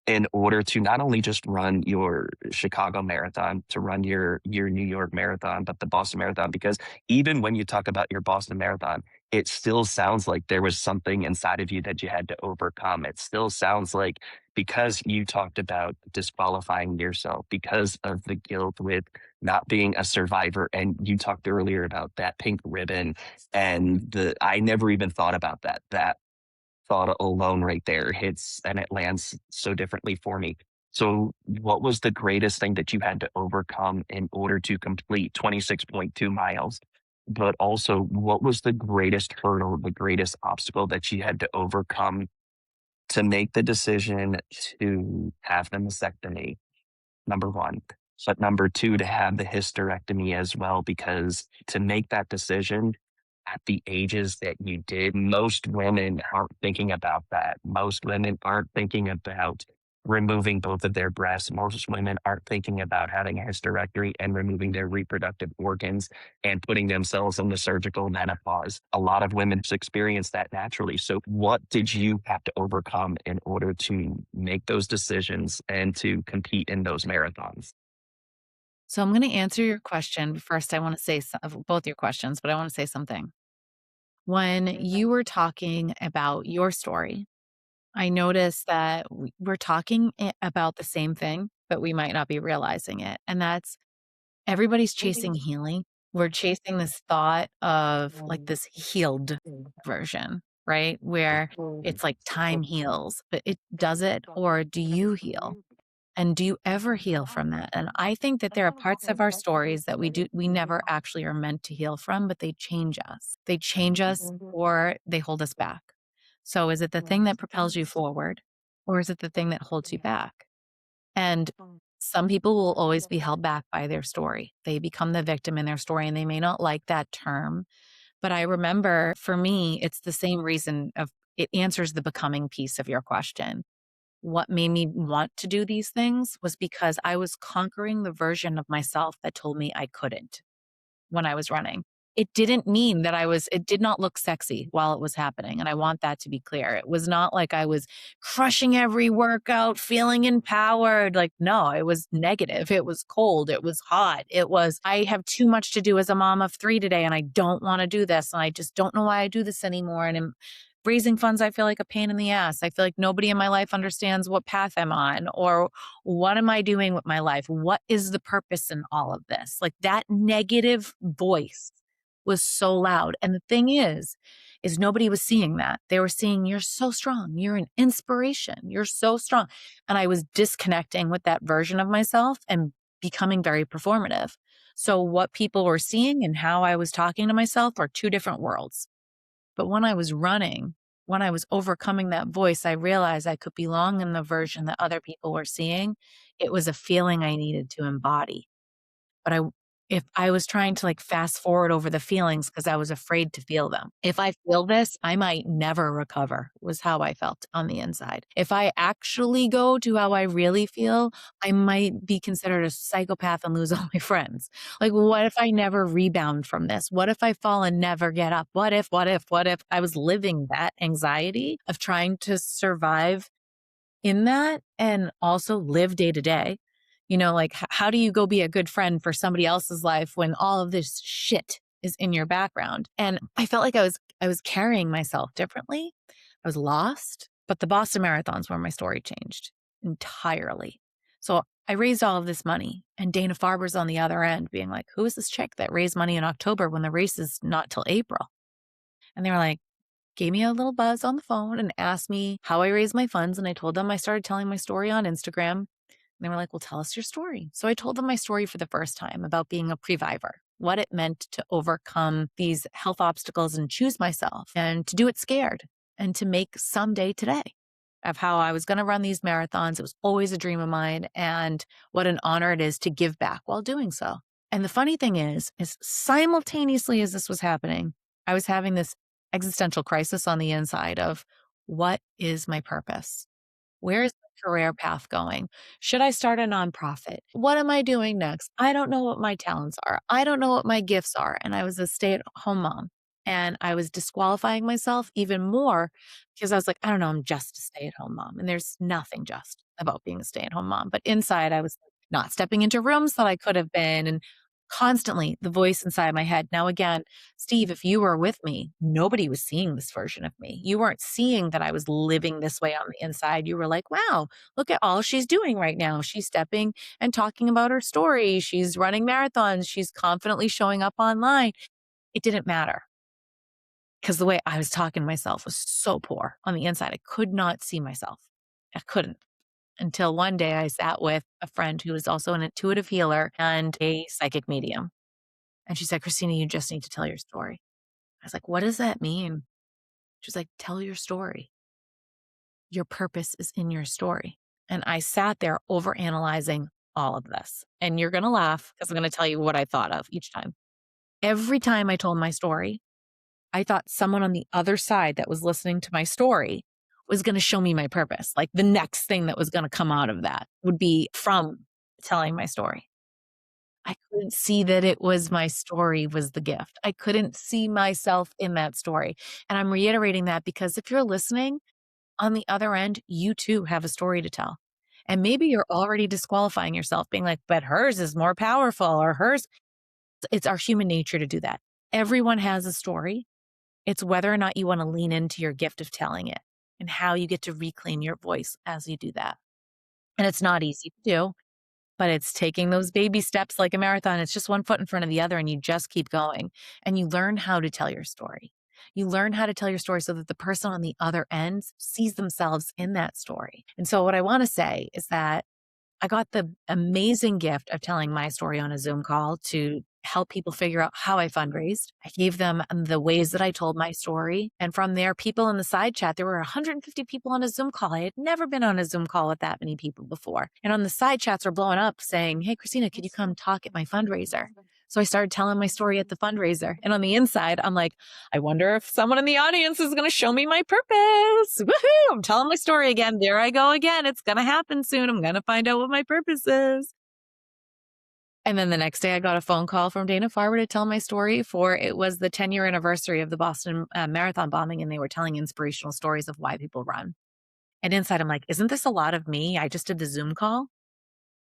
in order to not only just run your Chicago Marathon, to run your New York Marathon, but the Boston Marathon? Because even when you talk about your Boston Marathon, it still sounds like there was something inside of you that you had to overcome. It still sounds like because you talked about disqualifying yourself because of the guilt with not being a survivor. And you talked earlier about that pink ribbon and I never even thought about that. That thought alone right there hits and it lands so differently for me. So, what was the greatest thing that you had to overcome in order to complete 26.2 miles? But also, what was the greatest hurdle, the greatest obstacle that you had to overcome to make the decision to have the mastectomy? Number 1. But number 2, to have the hysterectomy as well, because to make that decision at the ages that you did, most women aren't thinking about that. Most women aren't thinking about removing both of their breasts. Most women aren't thinking about having a hysterectomy and removing their reproductive organs and putting themselves in the surgical menopause. A lot of women experience that naturally. So, what did you have to overcome in order to make those decisions and to compete in those marathons? So I'm going to answer your question. First, I want to say both your questions, but I want to say something. When you were talking about your story, I noticed that we're talking about the same thing, but we might not be realizing it. And that's everybody's chasing healing. We're chasing this thought of like this healed version, right? Where it's like time heals, but it does it, or do you heal? And do you ever heal from that? And I think that there are parts of our stories that we never actually are meant to heal from, but they change us. They change us or they hold us back. So is it the thing that propels you forward or is it the thing that holds you back? And some people will always be held back by their story. They become the victim in their story and they may not like that term. But I remember for me, it's the same reason of it answers the becoming piece of your question. What made me want to do these things was because I was conquering the version of myself that told me I couldn't when I was running. It didn't mean that it did not look sexy while it was happening. And I want that to be clear. It was not like I was crushing every workout, feeling empowered. Like, no, it was negative. It was cold. It was hot. It was, I have too much to do as a mom of three today and I don't want to do this. And I just don't know why I do this anymore. And raising funds, I feel like a pain in the ass. I feel like nobody in my life understands what path I'm on or what am I doing with my life? What is the purpose in all of this? Like that negative voice was so loud. And the thing is nobody was seeing that. They were seeing you're so strong. You're an inspiration. You're so strong. And I was disconnecting with that version of myself and becoming very performative. So what people were seeing and how I was talking to myself are two different worlds. But when I was running, when I was overcoming that voice, I realized I could belong in the version that other people were seeing. It was a feeling I needed to embody. But if I was trying to like fast forward over the feelings because I was afraid to feel them. If I feel this, I might never recover, was how I felt on the inside. If I actually go to how I really feel, I might be considered a psychopath and lose all my friends. Like, what if I never rebound from this? What if I fall and never get up? What if I was living that anxiety of trying to survive in that and also live day to day? Like how do you go be a good friend for somebody else's life when all of this shit is in your background? And I felt like I was carrying myself differently. I was lost, but the Boston Marathon's where my story changed entirely. So I raised all of this money and Dana Farber's on the other end being like, who is this chick that raised money in October when the race is not till April? And they were like, gave me a little buzz on the phone and asked me how I raised my funds. And I told them I started telling my story on Instagram. And they were like, well, tell us your story. So I told them my story for the first time about being a previvor, what it meant to overcome these health obstacles and choose myself and to do it scared and to make someday today of how I was going to run these marathons. It was always a dream of mine and what an honor it is to give back while doing so. And the funny thing is simultaneously as this was happening, I was having this existential crisis on the inside of what is my purpose? Where is my career path going? Should I start a nonprofit? What am I doing next? I don't know what my talents are. I don't know what my gifts are. And I was a stay-at-home mom and I was disqualifying myself even more because I was like, I don't know, I'm just a stay-at-home mom. And there's nothing just about being a stay-at-home mom. But inside I was not stepping into rooms that I could have been and constantly the voice inside my head. Now, again, Steve, if you were with me, nobody was seeing this version of me. You weren't seeing that I was living this way on the inside. You were like, wow, look at all she's doing right now. She's stepping and talking about her story. She's running marathons. She's confidently showing up online. It didn't matter because the way I was talking to myself was so poor on the inside. I could not see myself. I couldn't. Until one day I sat with a friend who was also an intuitive healer and a psychic medium. And she said, Kristina, you just need to tell your story. I was like, what does that mean? She's like, tell your story. Your purpose is in your story. And I sat there overanalyzing all of this. And you're going to laugh because I'm going to tell you what I thought of each time. Every time I told my story, I thought someone on the other side that was listening to my story was going to show me my purpose. Like the next thing that was going to come out of that would be from telling my story. I couldn't see that it was my story was the gift. I couldn't see myself in that story. And I'm reiterating that because if you're listening on the other end, you too have a story to tell. And maybe you're already disqualifying yourself, being like, but hers is more powerful or hers. It's our human nature to do that. Everyone has a story. It's whether or not you want to lean into your gift of telling it and how you get to reclaim your voice as you do that. And it's not easy to do, but it's taking those baby steps like a marathon. It's just one foot in front of the other and you just keep going and you learn how to tell your story. You learn how to tell your story so that the person on the other end sees themselves in that story. And so what I want to say is that I got the amazing gift of telling my story on a Zoom call to help people figure out how I fundraised. I gave them the ways that I told my story. And from there, people in the side chat, there were 150 people on a Zoom call. I had never been on a Zoom call with that many people before. And on the side chats are blowing up saying, hey, Kristina, could you come talk at my fundraiser? So I started telling my story at the fundraiser. And on the inside, I'm like, I wonder if someone in the audience is going to show me my purpose. Woohoo! I'm telling my story again. There I go again. It's going to happen soon. I'm going to find out what my purpose is. And then the next day, I got a phone call from Dana-Farber to tell my story for it was the 10-year anniversary of the Boston Marathon bombing. And they were telling inspirational stories of why people run. And inside, I'm like, isn't this a lot of me? I just did the Zoom call.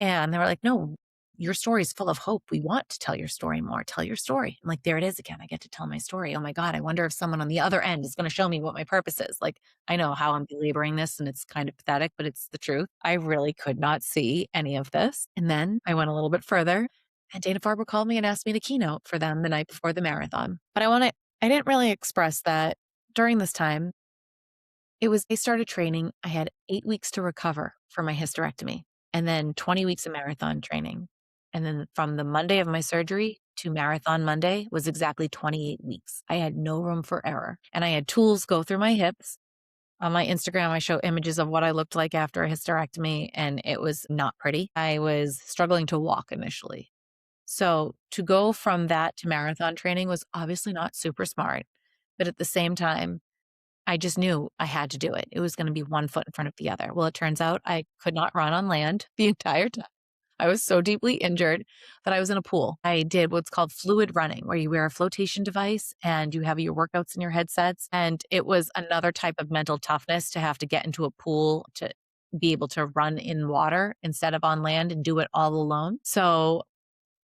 And they were like, no, your story is full of hope. We want to tell your story more. Tell your story. I'm like, there it is again. I get to tell my story. Oh my God, I wonder if someone on the other end is going to show me what my purpose is. Like, I know how I'm belaboring this and it's kind of pathetic, but it's the truth. I really could not see any of this. And then I went a little bit further and Dana-Farber called me and asked me to keynote for them the night before the marathon. But I didn't really express that during this time. I started training. I had 8 weeks to recover from my hysterectomy and then 20 weeks of marathon training. And then from the Monday of my surgery to Marathon Monday was exactly 28 weeks. I had no room for error. And I had tools go through my hips. On my Instagram, I show images of what I looked like after a hysterectomy, and it was not pretty. I was struggling to walk initially. So to go from that to marathon training was obviously not super smart. But at the same time, I just knew I had to do it. It was going to be one foot in front of the other. Well, it turns out I could not run on land the entire time. I was so deeply injured that I was in a pool. I did what's called fluid running, where you wear a flotation device and you have your workouts in your headsets. And it was another type of mental toughness to have to get into a pool to be able to run in water instead of on land and do it all alone. So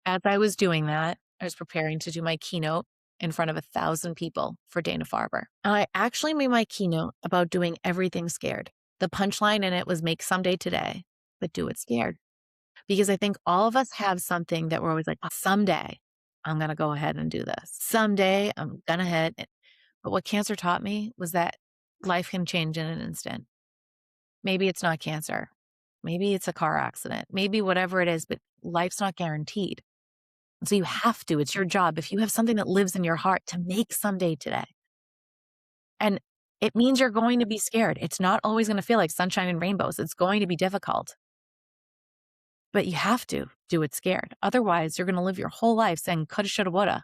as I was doing that, I was preparing to do my keynote in front of 1,000 people for Dana-Farber. And I actually made my keynote about doing everything scared. The punchline in it was make someday today, but do it scared. Because I think all of us have something that we're always like, "Oh, someday I'm going to go ahead and do this. Someday I'm going to hit it." But what cancer taught me was that life can change in an instant. Maybe it's not cancer. Maybe it's a car accident. Maybe whatever it is, but life's not guaranteed. And so you have to, it's your job. If you have something that lives in your heart to make someday today. And it means you're going to be scared. It's not always going to feel like sunshine and rainbows. It's going to be difficult. But you have to do it scared. Otherwise, you're going to live your whole life saying coulda, shoulda, woulda.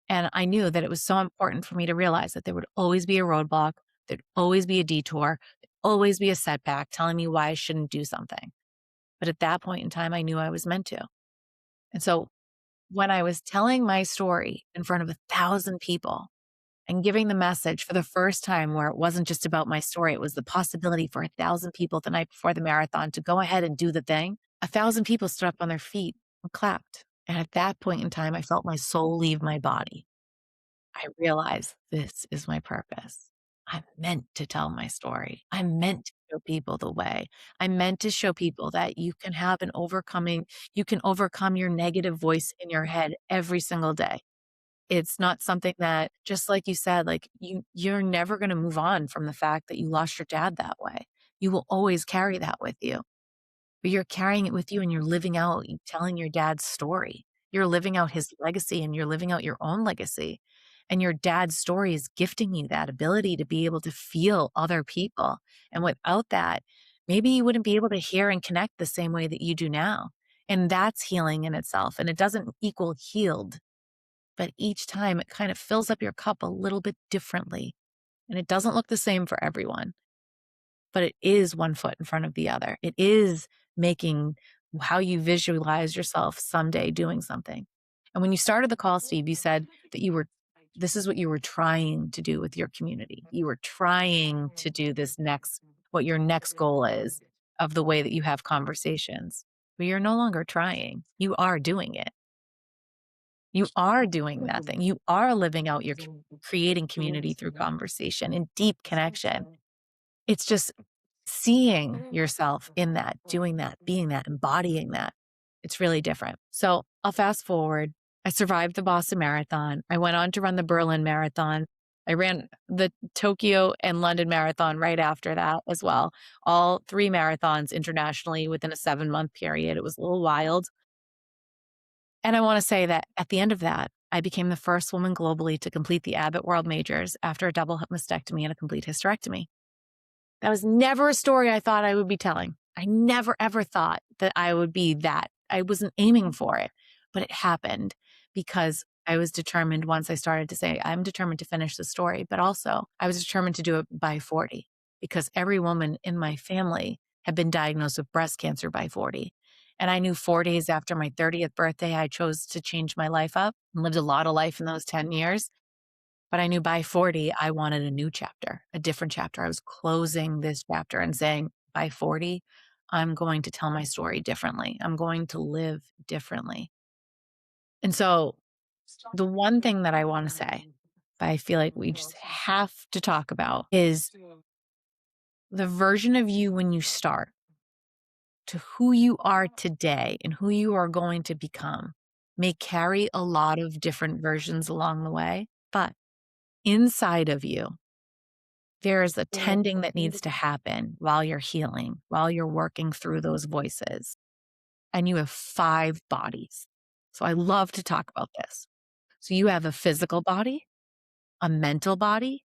And I knew that it was so important for me to realize that there would always be a roadblock. There'd always be a detour. There'd always be a setback telling me why I shouldn't do something. But at that point in time, I knew I was meant to. And so when I was telling my story in front of 1,000 people and giving the message for the first time where it wasn't just about my story, it was the possibility for 1,000 people the night before the marathon to go ahead and do the thing. 1,000 people stood up on their feet and clapped. And at that point in time, I felt my soul leave my body. I realized this is my purpose. I'm meant to tell my story. I'm meant to show people the way. I'm meant to show people that you can overcome your negative voice in your head every single day. It's not something that, just like you said, like you're never going to move on from the fact that you lost your dad that way. You will always carry that with you. But you're carrying it with you and you're living out, telling your dad's story. You're living out his legacy and you're living out your own legacy. And your dad's story is gifting you that ability to be able to feel other people. And without that, maybe you wouldn't be able to hear and connect the same way that you do now. And that's healing in itself. And it doesn't equal healed, but each time it kind of fills up your cup a little bit differently. And it doesn't look the same for everyone, but it is one foot in front of the other. It is making how you visualize yourself someday doing something. And when you started the call, Steve, you said that this is what you were trying to do with your community. You were trying to do what your next goal is of the way that you have conversations. But you're no longer trying. You are doing it. You are doing that thing. You are living out creating community through conversation and deep connection. It's just seeing yourself in that, doing that, being that, embodying that. It's really different. So I'll fast forward. I survived the Boston Marathon. I went on to run the Berlin Marathon. I ran the Tokyo and London Marathon right after that as well. All 3 marathons internationally within a 7-month period. It was a little wild. And I want to say that at the end of that, I became the first woman globally to complete the Abbott World Majors after a double mastectomy and a complete hysterectomy. That was never a story I thought I would be telling. I never, ever thought that I would be that. I wasn't aiming for it, but it happened because I was determined once I started to say, I'm determined to finish the story, but also I was determined to do it by 40 because every woman in my family had been diagnosed with breast cancer by 40. And I knew 4 days after my 30th birthday, I chose to change my life up and lived a lot of life in those 10 years. But I knew by 40, I wanted a new chapter, a different chapter. I was closing this chapter and saying, by 40, I'm going to tell my story differently. I'm going to live differently. And so the one thing that I want to say, but I feel like we just have to talk about is the version of you when you start to who you are today and who you are going to become may carry a lot of different versions along the way, but inside of you, there is a tending that needs to happen while you're healing, while you're working through those voices. And you have 5 bodies. So I love to talk about this. So you have a physical body, a mental body,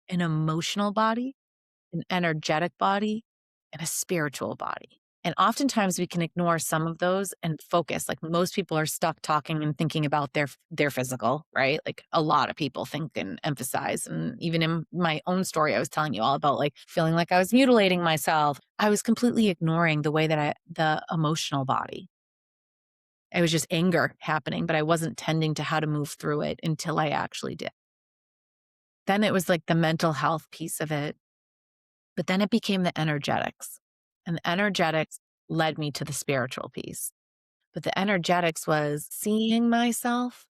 an emotional body, an energetic body, and a spiritual body. And oftentimes we can ignore some of those and focus. Like most people are stuck talking and thinking about their physical, right? Like a lot of people think and emphasize. And even in my own story, I was telling you all about like feeling like I was mutilating myself. I was completely ignoring the emotional body. It was just anger happening, but I wasn't tending to how to move through it until I actually did. Then it was like the mental health piece of it. But then it became the energetics. And the energetics led me to the spiritual piece. But the energetics was seeing myself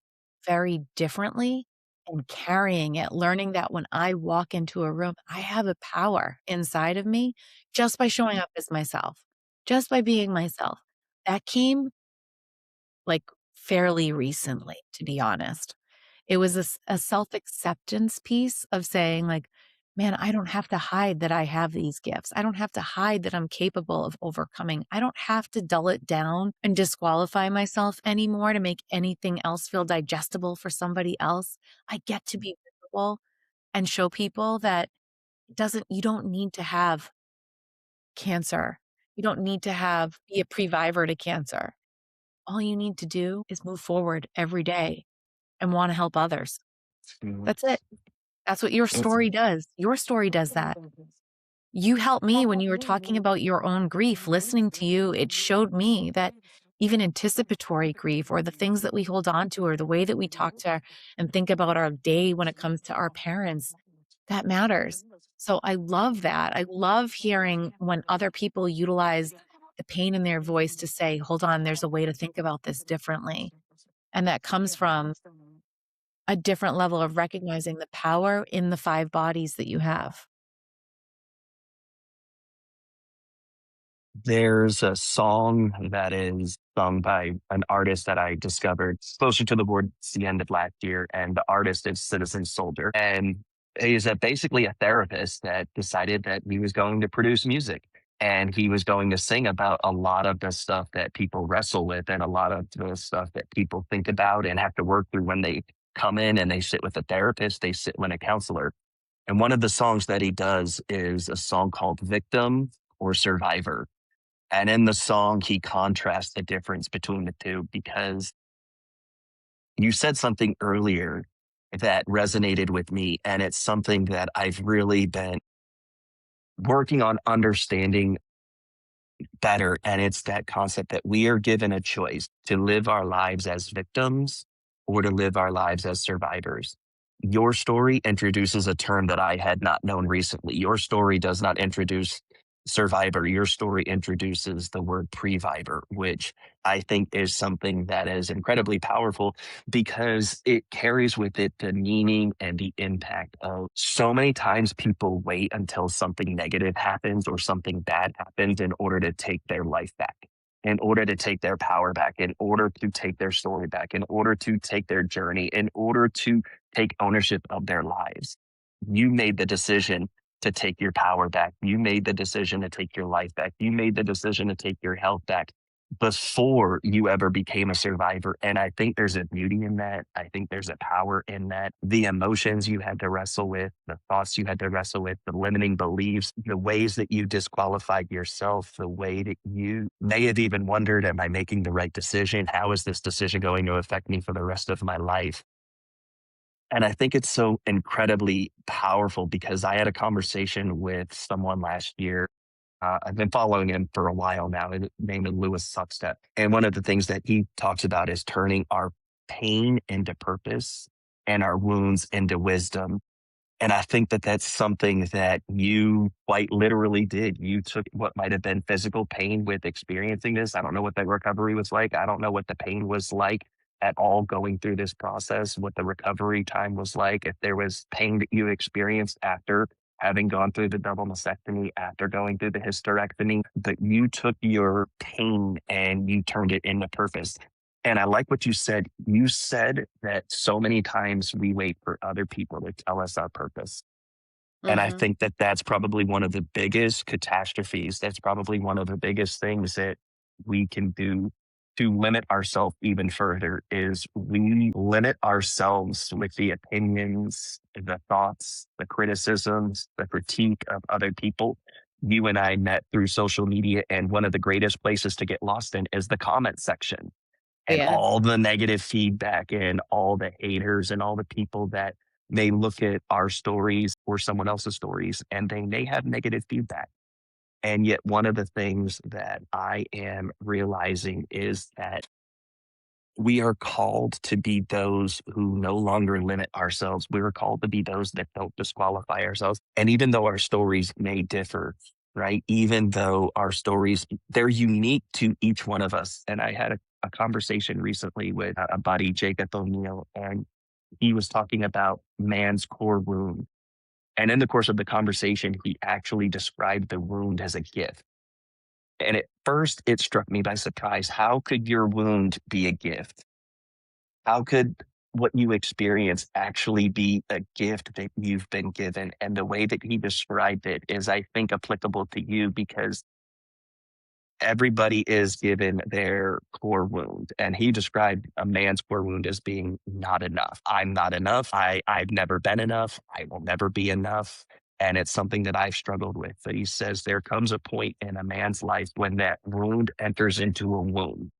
very differently and carrying it, learning that when I walk into a room, I have a power inside of me just by showing up as myself, just by being myself. That came like fairly recently, to be honest. It was a self-acceptance piece of saying like, man, I don't have to hide that I have these gifts. I don't have to hide that I'm capable of overcoming. I don't have to dull it down and disqualify myself anymore to make anything else feel digestible for somebody else. I get to be visible and show people that you don't need to have cancer. You don't need to be a previvor to cancer. All you need to do is move forward every day and want to help others. Mhm. That's it. That's what your It's story does. Your story does that. You helped me when you were talking about your own grief. Listening to you, it showed me that even anticipatory grief or the things that we hold on to or the way that we talk to and think about our day when it comes to our parents, that matters. So I love that. I love hearing when other people utilize the pain in their voice to say, hold on, there's a way to think about this differently. And that comes from a different level of recognizing the power in the 5 bodies that you have. There's a song that is sung by an artist that I discovered closer to the towards the end of last year, and the artist is Citizen Soldier. And he's basically a therapist that decided that he was going to produce music. And he was going to sing about a lot of the stuff that people wrestle with and a lot of the stuff that people think about and have to work through when they come in and they sit with a therapist, they sit with a counselor. And one of the songs that he does is a song called Victim or Survivor. And in the song, he contrasts the difference between the two because you said something earlier that resonated with me. And it's something that I've really been working on understanding better. And it's that concept that we are given a choice to live our lives as victims or to live our lives as survivors. Your story introduces a term that I had not known recently. Your story does not introduce survivor. Your story introduces the word previvor, which I think is something that is incredibly powerful because it carries with it the meaning and the impact of so many times people wait until something negative happens or something bad happens in order to take their life back, in order to take their power back, in order to take their story back, in order to take their journey, in order to take ownership of their lives. You made the decision to take your power back. You made the decision to take your life back. You made the decision to take your health back before you ever became a survivor. And I think there's a beauty in that. I think there's a power in that. The emotions you had to wrestle with, the thoughts you had to wrestle with, the limiting beliefs, the ways that you disqualified yourself, the way that you may have even wondered, am I making the right decision? How is this decision going to affect me for the rest of my life? And I think it's so incredibly powerful because I had a conversation with someone last year. I've been following him for a while now. His name is Lewis Suckstep. And one of the things that he talks about is turning our pain into purpose and our wounds into wisdom. And I think that that's something that you quite literally did. You took what might have been physical pain with experiencing this. I don't know what that recovery was like. I don't know what the pain was like at all going through this process, what the recovery time was like, if there was pain that you experienced after having gone through the double mastectomy, after going through the hysterectomy, but you took your pain and you turned it into purpose. And I like what you said. You said that so many times we wait for other people to tell us our purpose. And I Mhm. think that that's probably one of the biggest catastrophes. That's probably one of the biggest things that we can do to limit ourselves even further is we limit ourselves with the opinions, the thoughts, the criticisms, the critique of other people. You and I met through social media, and one of the greatest places to get lost in is the comment section and Yes. all the negative feedback and all the haters and all the people that may look at our stories or someone else's stories and they may have negative feedback. And yet, one of the things that I am realizing is that we are called to be those who no longer limit ourselves. We are called to be those that don't disqualify ourselves. And even though our stories may differ, right? Even though our stories, they're unique to each one of us. And I had a conversation recently with a buddy, Jacob O'Neill, and he was talking about man's core wound. And in the course of the conversation, he actually described the wound as a gift. And at first, it struck me by surprise. How could your wound be a gift? How could what you experience actually be a gift that you've been given? And the way that he described it is, I think, applicable to you because everybody is given their core wound. And he described a man's core wound as being not enough. I'm not enough. I've never been enough. I will never be enough. And it's something that I've struggled with. But he says there comes a point in a man's life when that wound enters into a womb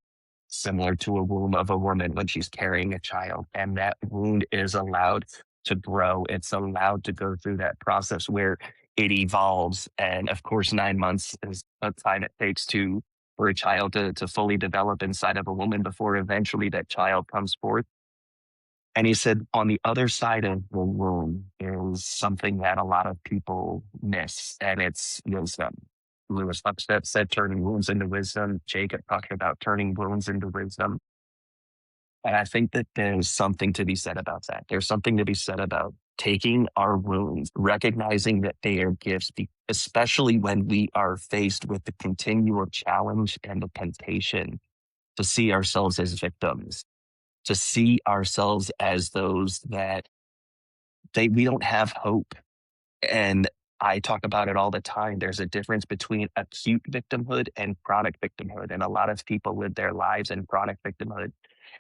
similar to a womb of a woman when she's carrying a child. And that wound is allowed to grow. It's allowed to go through that process where it evolves. And of course, 9 months is the time it takes to for a child to fully develop inside of a woman before eventually that child comes forth. And he said on the other side of the womb is something that a lot of people miss, and it's wisdom. Lewis Upstead said turning wounds into wisdom. Jacob talked about turning wounds into wisdom. And I think that there's something to be said about that. There's something to be said about taking our wounds, recognizing that they are gifts, especially when we are faced with the continual challenge and the temptation to see ourselves as victims, to see ourselves as those that we don't have hope. And I talk about it all the time. There's a difference between acute victimhood and chronic victimhood. And a lot of people live their lives in chronic victimhood.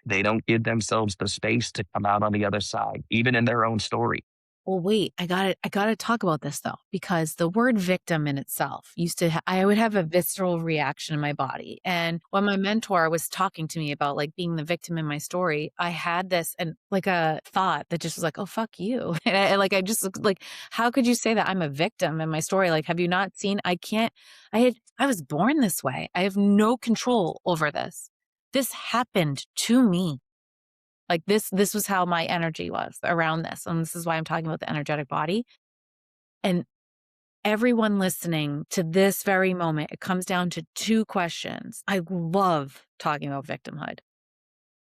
They don't give themselves the space to come out on the other side, even in their own story. Well, wait, I gotta talk about this though, because the word victim in itself used to, I would have a visceral reaction in my body. And when my mentor was talking to me about like being the victim in my story, I had this and like a thought that just was like, oh, fuck you. And I just like, how could you say that I'm a victim in my story? Like, have you not seen? I can't, I was born this way. I have no control over this. This happened to me. Like this was how my energy was around this. And this is why I'm talking about the energetic body. And everyone listening to this very moment, it comes down to two questions. I love talking about victimhood.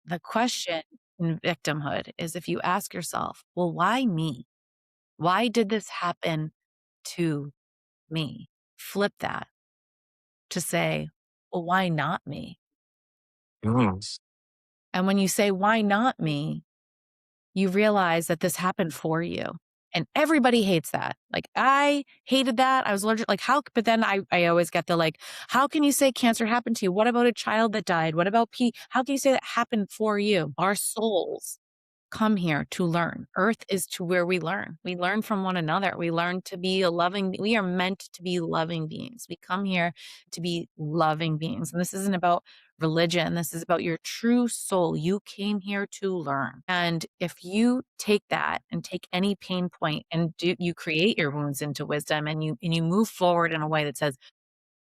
The question in victimhood is if you ask yourself, well, why me? Why did this happen to me? Flip that to say, well, why not me? Mm. And when you say, why not me? You realize that this happened for you. And everybody hates that. Like I hated that. I was allergic. Like how, but then I always get the like, how can you say cancer happened to you? What about a child that died? What about how can you say that happened for you? Our souls come here to learn. Earth is to where we learn. We learn from one another. We learn to be a loving, we are meant to be loving beings. We come here to be loving beings. And this isn't about religion. This is about your true soul. You came here to learn. And if you take that and take any pain point and you create your wounds into wisdom and you move forward in a way that says,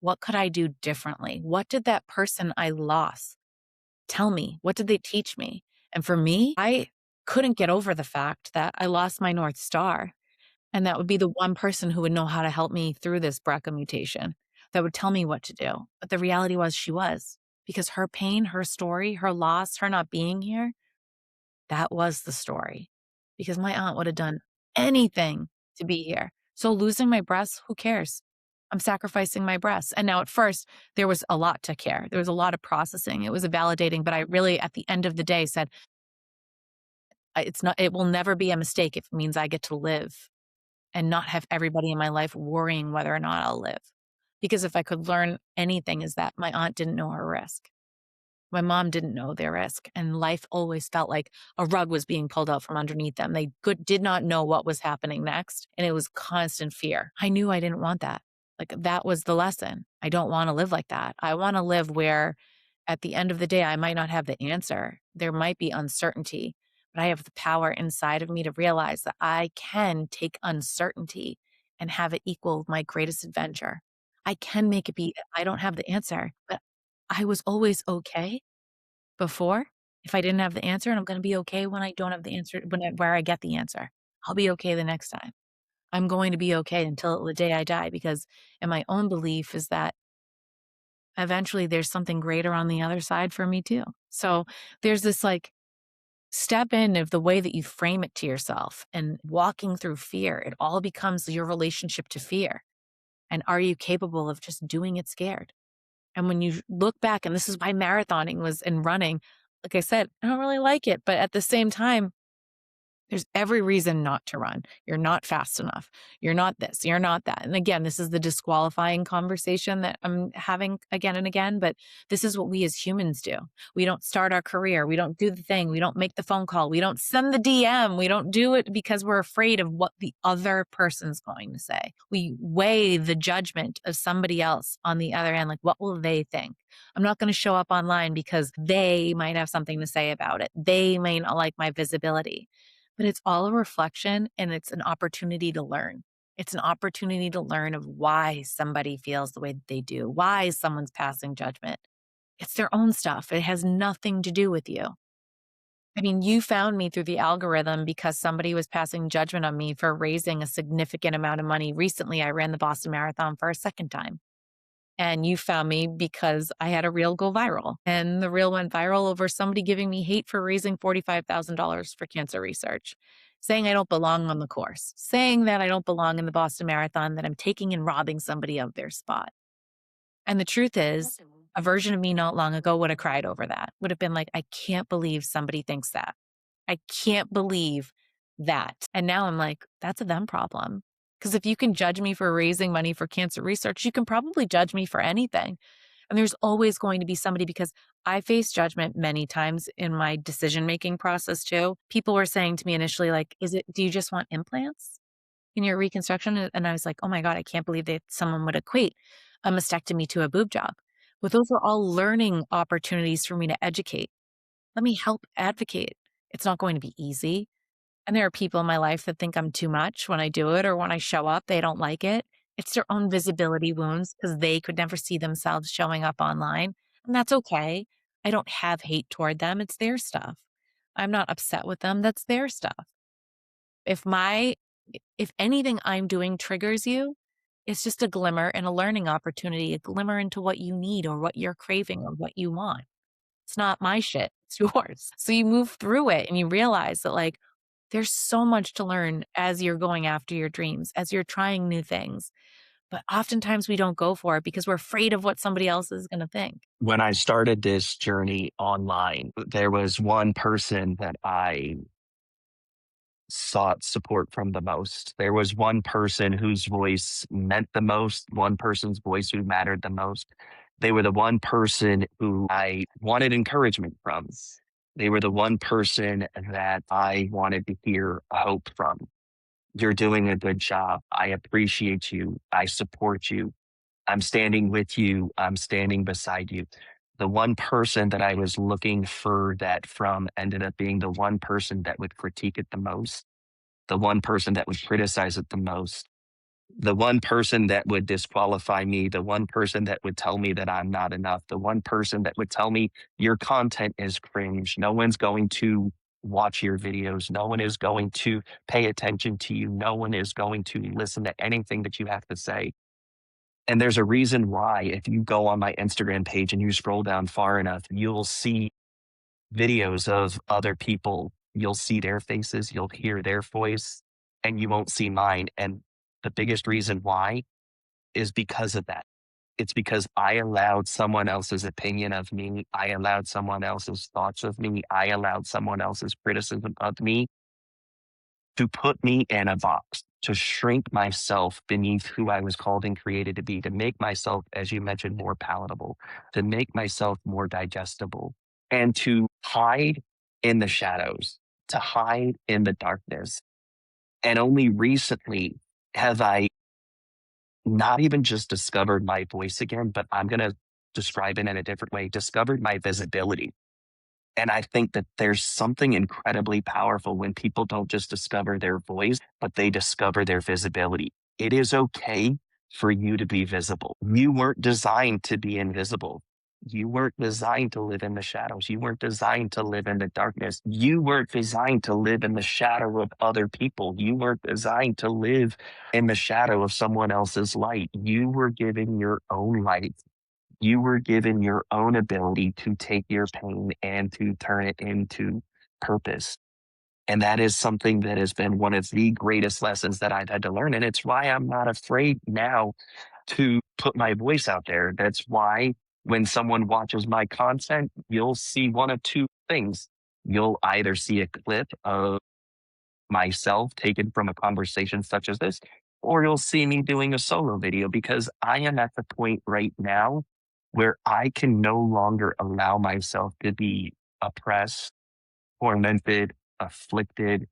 what could I do differently? What did that person I lost tell me? What did they teach me? And for me, I couldn't get over the fact that I lost my North Star. And that would be the one person who would know how to help me through this BRCA mutation, that would tell me what to do. But the reality was she was, because her pain, her story, her loss, her not being here, that was the story. Because my aunt would have done anything to be here. So losing my breasts, who cares? I'm sacrificing my breasts. And now at first, there was a lot to care. There was a lot of processing. It was a validating, but I really, at the end of the day, said, it's not, it will never be a mistake if it means I get to live and not have everybody in my life worrying whether or not I'll live. Because if I could learn anything, is that my aunt didn't know her risk. My mom didn't know their risk, and life always felt like a rug was being pulled out from underneath them. They did not know what was happening next, and it was constant fear. I knew I didn't want that. Like that was the lesson. I don't want to live like that. I want to live where at the end of the day, I might not have the answer. There might be uncertainty, but I have the power inside of me to realize that I can take uncertainty and have it equal my greatest adventure. I can make it be, I don't have the answer, but I was always okay before. If I didn't have the answer, and I'm going to be okay when I don't have the answer, where I get the answer, I'll be okay the next time. I'm going to be okay until the day I die, because in my own belief is that eventually there's something greater on the other side for me too. So there's this like step in of the way that you frame it to yourself and walking through fear. It all becomes your relationship to fear. And are you capable of just doing it scared? And when you look back, and this is why marathoning was and running, like I said, I don't really like it, but at the same time, there's every reason not to run. You're not fast enough. You're not this, you're not that. And again, this is the disqualifying conversation that I'm having again and again, but this is what we as humans do. We don't start our career. We don't do the thing. We don't make the phone call. We don't send the DM. We don't do it because we're afraid of what the other person's going to say. We weigh the judgment of somebody else on the other end. Like, what will they think? I'm not going to show up online because they might have something to say about it. They may not like my visibility. But it's all a reflection, and it's an opportunity to learn. It's an opportunity to learn of why somebody feels the way that they do, why someone's passing judgment. It's their own stuff. It has nothing to do with you. I mean, you found me through the algorithm because somebody was passing judgment on me for raising a significant amount of money. Recently, I ran the Boston Marathon for a second time. And you found me because I had a reel go viral. And the reel went viral over somebody giving me hate for raising $45,000 for cancer research, saying I don't belong on the course, saying that I don't belong in the Boston Marathon, that I'm taking and robbing somebody of their spot. And the truth is, a version of me not long ago would have cried over that, would have been like, I can't believe somebody thinks that. I can't believe that. And now I'm like, that's a them problem. Because if you can judge me for raising money for cancer research, you can probably judge me for anything. And there's always going to be somebody because I face judgment many times in my decision making process too. People were saying to me initially, like, do you just want implants in your reconstruction? And I was like, oh my God, I can't believe that someone would equate a mastectomy to a boob job. But those are all learning opportunities for me to educate. Let me help advocate. It's not going to be easy. And there are people in my life that think I'm too much when I do it or when I show up, they don't like it. It's their own visibility wounds because they could never see themselves showing up online. And that's okay. I don't have hate toward them. It's their stuff. I'm not upset with them. That's their stuff. If my if anything I'm doing triggers you, it's just a glimmer and a learning opportunity, a glimmer into what you need or what you're craving or what you want. It's not my shit, it's yours. So you move through it and you realize that, like, there's so much to learn as you're going after your dreams, as you're trying new things. But oftentimes we don't go for it because we're afraid of what somebody else is going to think. When I started this journey online, there was one person that I sought support from the most. There was one person whose voice meant the most, one person's voice who mattered the most. They were the one person who I wanted encouragement from. They were the one person that I wanted to hear hope from. You're doing a good job. I appreciate you. I support you. I'm standing with you. I'm standing beside you. The one person that I was looking for that from ended up being the one person that would critique it the most, the one person that would criticize it the most, the one person that would disqualify me, the one person that would tell me that I'm not enough, the one person that would tell me your content is cringe. No one's going to watch your videos. No one is going to pay attention to you. No one is going to listen to anything that you have to say. And there's a reason why, if you go on my Instagram page and you scroll down far enough, you'll see videos of other people. You'll see their faces, you'll hear their voice, and you won't see mine. And the biggest reason why is because of that. It's because I allowed someone else's opinion of me. I allowed someone else's thoughts of me. I allowed someone else's criticism of me to put me in a box, to shrink myself beneath who I was called and created to be, to make myself, as you mentioned, more palatable, to make myself more digestible, and to hide in the shadows, to hide in the darkness. And only recently have I not even just discovered my voice again, but I'm going to describe it in a different way, discovered my visibility. And I think that there's something incredibly powerful when people don't just discover their voice, but they discover their visibility. It is okay for you to be visible. You weren't designed to be invisible. You weren't designed to live in the shadows. You weren't designed to live in the darkness. You weren't designed to live in the shadow of other people. You weren't designed to live in the shadow of someone else's light. You were given your own light. You were given your own ability to take your pain and to turn it into purpose. And that is something that has been one of the greatest lessons that I've had to learn. And it's why I'm not afraid now to put my voice out there. That's why when someone watches my content, you'll see one of two things. You'll either see a clip of myself taken from a conversation such as this, or you'll see me doing a solo video because I am at the point right now where I can no longer allow myself to be oppressed, tormented, afflicted,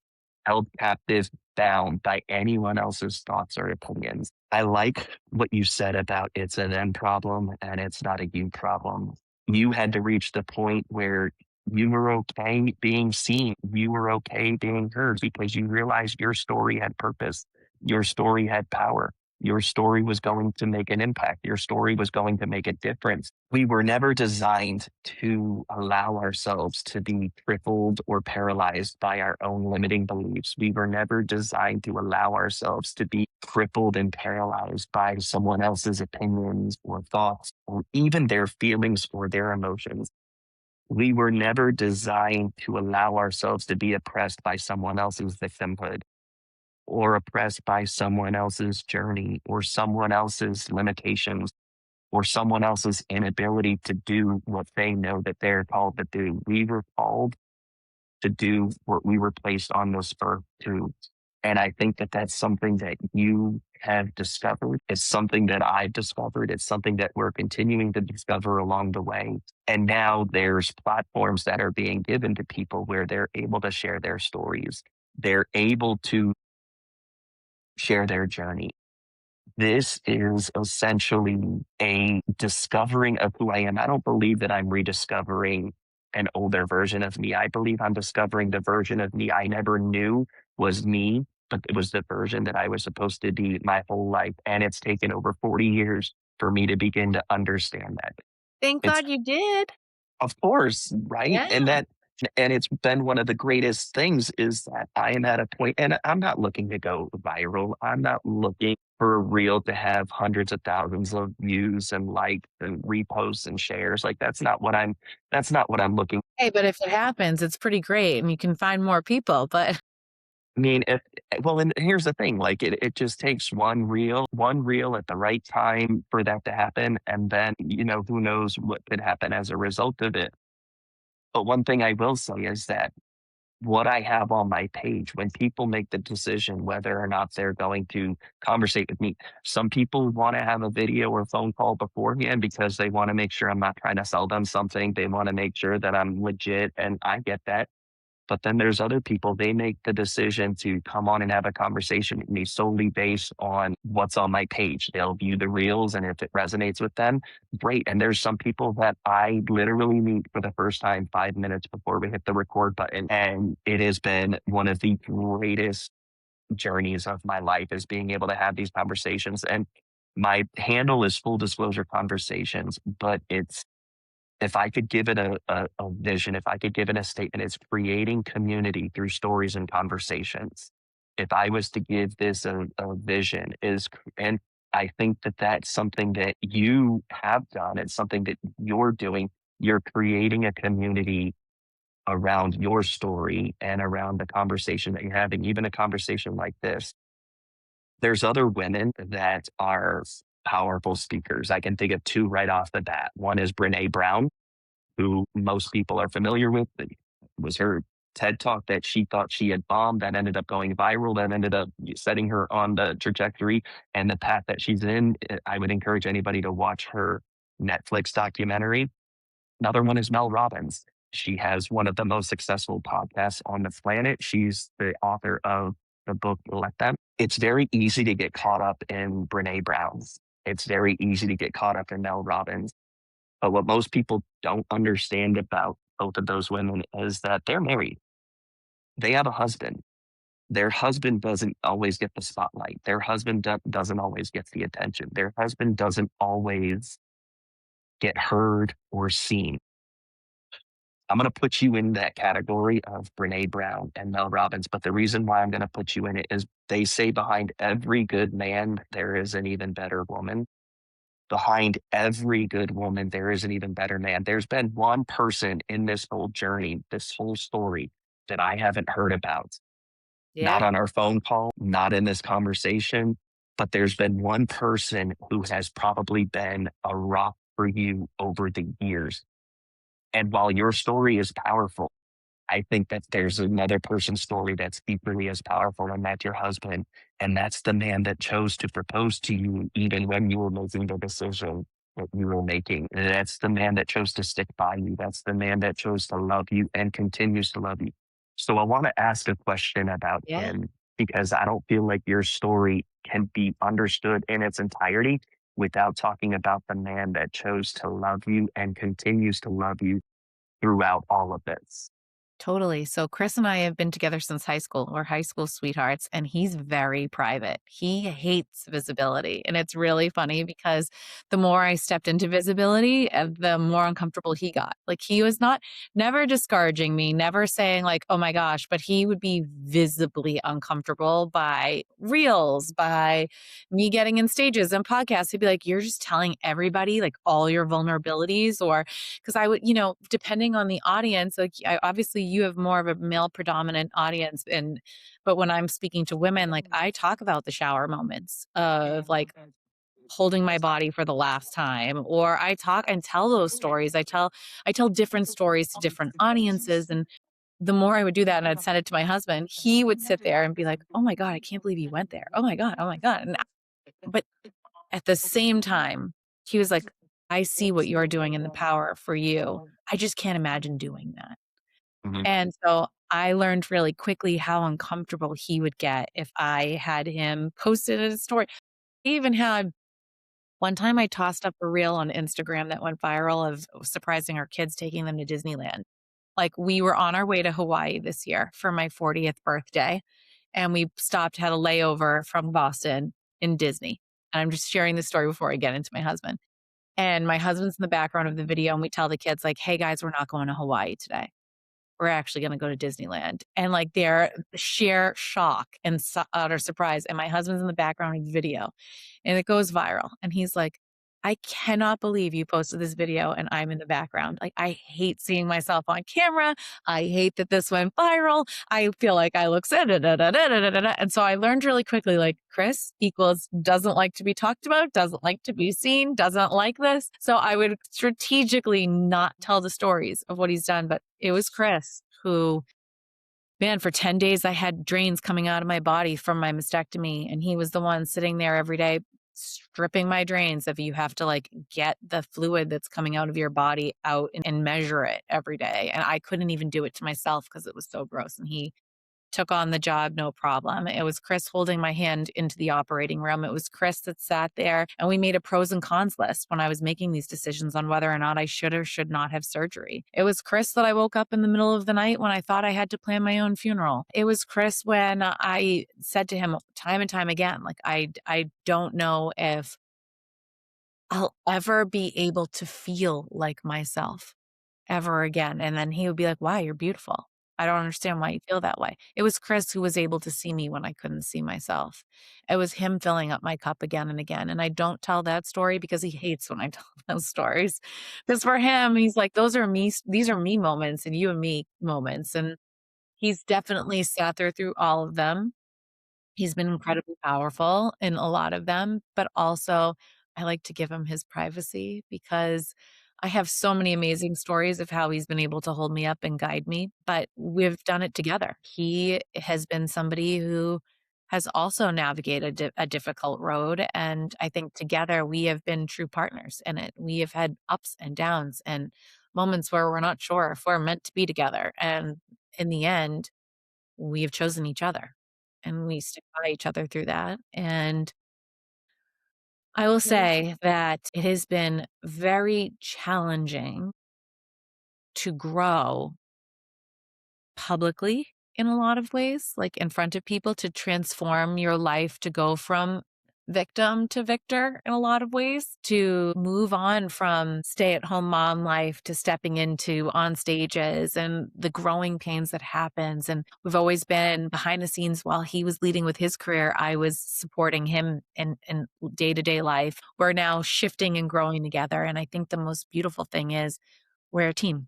held captive, bound by anyone else's thoughts or opinions. I like what you said about it's a them problem and it's not a you problem. You had to reach the point where you were okay being seen. You were okay being heard because you realized your story had purpose. Your story had power. Your story was going to make an impact. Your story was going to make a difference. We were never designed to allow ourselves to be crippled or paralyzed by our own limiting beliefs. We were never designed to allow ourselves to be crippled and paralyzed by someone else's opinions or thoughts or even their feelings or their emotions. We were never designed to allow ourselves to be oppressed by someone else's victimhood or oppressed by someone else's journey or someone else's limitations or someone else's inability to do what they know that they're called to do. We were called to do what we were placed on this earth to. And I think that that's something that you have discovered. It's something that I've discovered. It's something that we're continuing to discover along the way. And now there's platforms that are being given to people where they're able to share their stories. They're able to share their journey. This is essentially a discovering of who I am. I don't believe that I'm rediscovering an older version of me. I believe I'm discovering the version of me I never knew was me, but it was the version that I was supposed to be my whole life. And it's taken over 40 years for me to begin to understand that. Thank It's God you did. of course, right? Yeah. And it's been one of the greatest things is that I am at a point and I'm not looking to go viral. I'm not looking for a reel to have hundreds of thousands of views and likes and reposts and shares. Like that's not what I'm looking. Hey, but if it happens, it's pretty great and you can find more people, but I mean, if well, and here's the thing, like it just takes one reel at the right time for that to happen. And then, who knows what could happen as a result of it. But one thing I will say is that what I have on my page, when people make the decision whether or not they're going to conversate with me, some people want to have a video or phone call beforehand because they want to make sure I'm not trying to sell them something. They want to make sure that I'm legit, and I get that. But then there's other people, they make the decision to come on and have a conversation with me solely based on what's on my page. They'll view the reels, and if it resonates with them, great. And there's some people that I literally meet for the first time 5 minutes before we hit the record button. And it has been one of the greatest journeys of my life is being able to have these conversations. And my handle is full disclosure conversations, but it's if I could give it a vision, if I could give it a statement, it's creating community through stories and conversations. If I was to give this a vision, and I think that that's something that you have done. It's something that you're doing. You're creating a community around your story and around the conversation that you're having, even a conversation like this. There's other women that are powerful speakers. I can think of two right off the bat. One is Brene Brown, who most people are familiar with. It was her TED talk that she thought she had bombed that ended up going viral, that ended up setting her on the trajectory and the path that she's in. I would encourage anybody to watch her Netflix documentary. Another one is Mel Robbins. She has one of the most successful podcasts on the planet. She's the author of the book Let Them. It's very easy to get caught up in Brene Brown's. It's very easy to get caught up in Mel Robbins. But what most people don't understand about both of those women is that they're married. They have a husband. Their husband doesn't always get the spotlight. Their husband doesn't always get the attention. Their husband doesn't always get heard or seen. I'm going to put you in that category of Brene Brown and Mel Robbins. But the reason why I'm going to put you in it is they say behind every good man, there is an even better woman. Behind every good woman, there is an even better man. There's been one person in this whole journey, this whole story that I haven't heard about. Not yeah. on our phone call, not in this conversation, but there's been one person who has probably been a rock for you over the years. And while your story is powerful, I think that there's another person's story that's equally as powerful, and that's your husband. And that's the man that chose to propose to you even when you were making the decision that you were making. And that's the man that chose to stick by you. That's the man that chose to love you and continues to love you. So I want to ask a question about Yeah. him because I don't feel like your story can be understood in its entirety without talking about the man that chose to love you and continues to love you throughout all of this. Totally. So Chris and I have been together since high school. We're high school sweethearts, and he's very private. He hates visibility. And it's really funny because the more I stepped into visibility, the more uncomfortable he got. Like he was not never discouraging me, never saying like, "Oh my gosh," but he would be visibly uncomfortable by reels, by me getting in stages and podcasts. He'd be like, "You're just telling everybody like all your vulnerabilities," or because I would, depending on the audience, like obviously you have more of a male predominant audience, and but when I'm speaking to women, like I talk about the shower moments of like holding my body for the last time, or I talk and tell those stories. I tell different stories to different audiences, and the more I would do that and I'd send it to my husband, he would sit there and be like, "Oh my god, I can't believe you went there. Oh my god, oh my god." But at the same time, he was like, "I see what you're doing and the power for you. I just can't imagine doing that." Mhm. And so I learned really quickly how uncomfortable he would get if I had him posted a story. He even had one time I tossed up a reel on Instagram that went viral of surprising our kids, taking them to Disneyland. Like, we were on our way to Hawaii this year for my 40th birthday, and we stopped, had a layover from Boston in Disney. And I'm just sharing this story before I get into my husband. And my husband's in the background of the video, and we tell the kids, like, "Hey, guys, we're not going to Hawaii today. We're actually gonna go to Disneyland." And, like, their sheer shock and utter surprise, and my husband's in the background of the video, and it goes viral, and he's like, "I cannot believe you posted this video and I'm in the background. Like, I hate seeing myself on camera. I hate that this went viral. I feel like I look so da da da da da da da da." And so I learned really quickly, like, Chris equals doesn't like to be talked about, doesn't like to be seen, doesn't like this. So I would strategically not tell the stories of what he's done, but it was Chris who, man, for 10 days, I had drains coming out of my body from my mastectomy, and he was the one sitting there every day stripping my drains. If you have to, like, get the fluid that's coming out of your body out and measure it every day, and I couldn't even do it to myself because it was so gross, and he took on the job, no problem. It was Chris holding my hand into the operating room. It was Chris that sat there, and we made a pros and cons list when I was making these decisions on whether or not I should or should not have surgery. It was Chris that I woke up in the middle of the night when I thought I had to plan my own funeral. It was Chris when I said to him time and time again, like, I don't know if I'll ever be able to feel like myself ever again. And then he would be like, "Why? You're beautiful. I don't understand why you feel that way." It was Chris who was able to see me when I couldn't see myself. It was him filling up my cup again and again. And I don't tell that story because he hates when I tell those stories. Because for him, he's like, these are me moments and you and me moments. And he's definitely sat there through all of them. He's been incredibly powerful in a lot of them, but also I like to give him his privacy because I have so many amazing stories of how he's been able to hold me up and guide me, but we've done it together. He has been somebody who has also navigated a difficult road, and I think together we have been true partners in it. We have had ups and downs and moments where we're not sure if we're meant to be together, and in the end we have chosen each other, and we stick by each other through that, and I will say that it has been very challenging to grow publicly in a lot of ways, like in front of people, to transform your life, to go from victim to victor in a lot of ways, to move on from stay-at-home mom life to stepping into on stages and the growing pains that happens. And we've always been behind the scenes while he was leading with his career. I was supporting him in day-to-day life. We're now shifting and growing together. And I think the most beautiful thing is we're a team.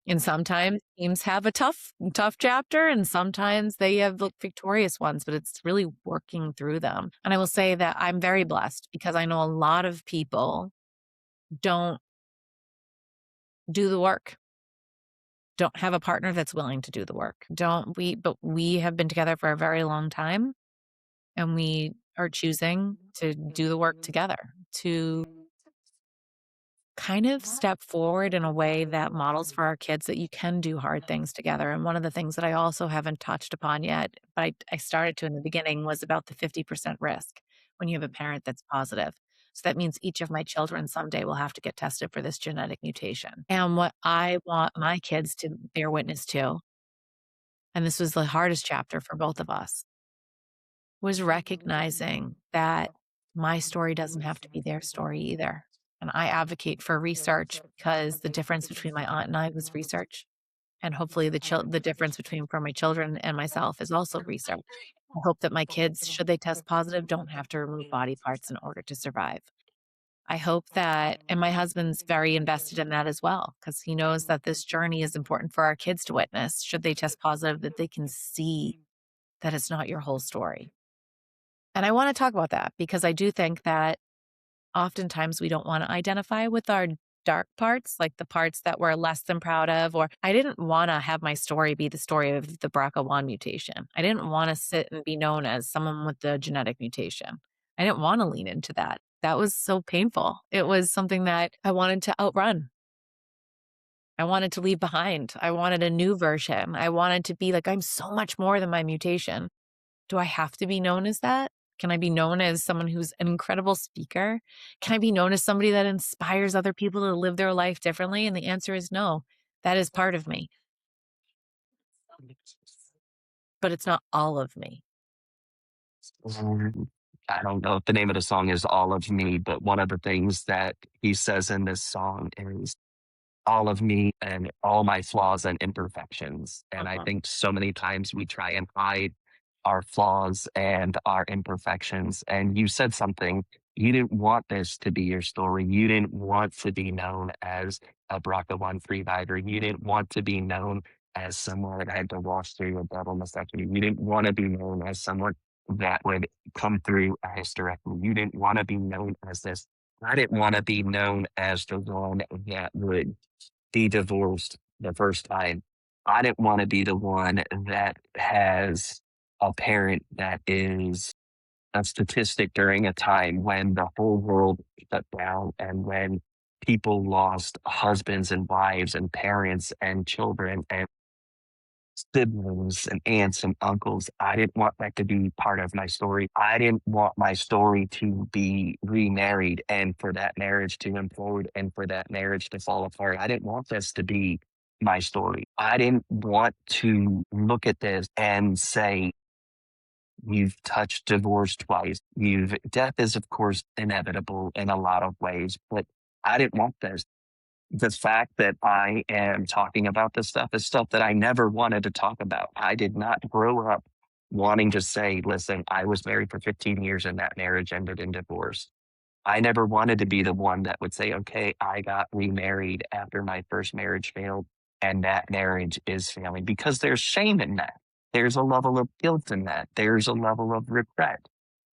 And sometimes teams have a tough chapter, and sometimes they have the victorious ones, but it's really working through them. And I will say that I'm very blessed because I know a lot of people don't do the work, don't have a partner that's willing to do the work. Don't we but we have been together for a very long time, and we are choosing to do the work together, to kind of step forward in a way that models for our kids that you can do hard things together. And one of the things that I also haven't touched upon yet, but I started to in the beginning, was about the 50% risk when you have a parent that's positive. So that means each of my children someday will have to get tested for this genetic mutation. And what I want my kids to bear witness to, and this was the hardest chapter for both of us, was recognizing that my story doesn't have to be their story either. And I advocate for research because the difference between my aunt and I was research. And hopefully the difference between for my children and myself is also research. I hope that my kids, should they test positive, don't have to remove body parts in order to survive. I hope that, and my husband's very invested in that as well, because he knows that this journey is important for our kids to witness. Should they test positive, that they can see that it's not your whole story. And I want to talk about that because I do think that oftentimes we don't want to identify with our dark parts, like the parts that we're less than proud of. Or I didn't want to have my story be the story of the BRCA1 mutation. I didn't want to sit and be known as someone with the genetic mutation. I didn't want to lean into that. That was so painful. It was something that I wanted to outrun. I wanted to leave behind. I wanted a new version. I wanted to be like, I'm so much more than my mutation. Do I have to be known as that? Can I be known as someone who's an incredible speaker? Can I be known as somebody that inspires other people to live their life differently? And the answer is no. That is part of me, but it's not all of me. I don't know if the name of the song is All of Me, but one of the things that he says in this song is all of me and all my flaws and imperfections. And I Uh-huh. think so many times we try and hide our flaws and our imperfections. And you said something, you didn't want this to be your story. You didn't want to be known as a BRCA1 Previvor. You didn't want to be known as someone that had to wash through a double mastectomy. You didn't want to be known as someone that would come through a hysterectomy. You didn't want to be known as this. I didn't want to be known as the one that would be divorced the first time. I didn't want to be the one that has a parent that is a statistic during a time when the whole world shut down and when people lost husbands and wives and parents and children and siblings and aunts and uncles. I didn't want that to be part of my story. I didn't want my story to be remarried and for that marriage to implode and for that marriage to fall apart. I didn't want this to be my story. I didn't want to look at this and say, you've touched divorce twice. Death is of course inevitable in a lot of ways, but I didn't want this. The fact that I am talking about this stuff is stuff that I never wanted to talk about. I did not grow up wanting to say, listen, I was married for 15 years and that marriage ended in divorce. I never wanted to be the one that would say, okay, I got remarried after my first marriage failed and that marriage is failing because there's shame in that. There's a level of guilt in that. There's a level of regret.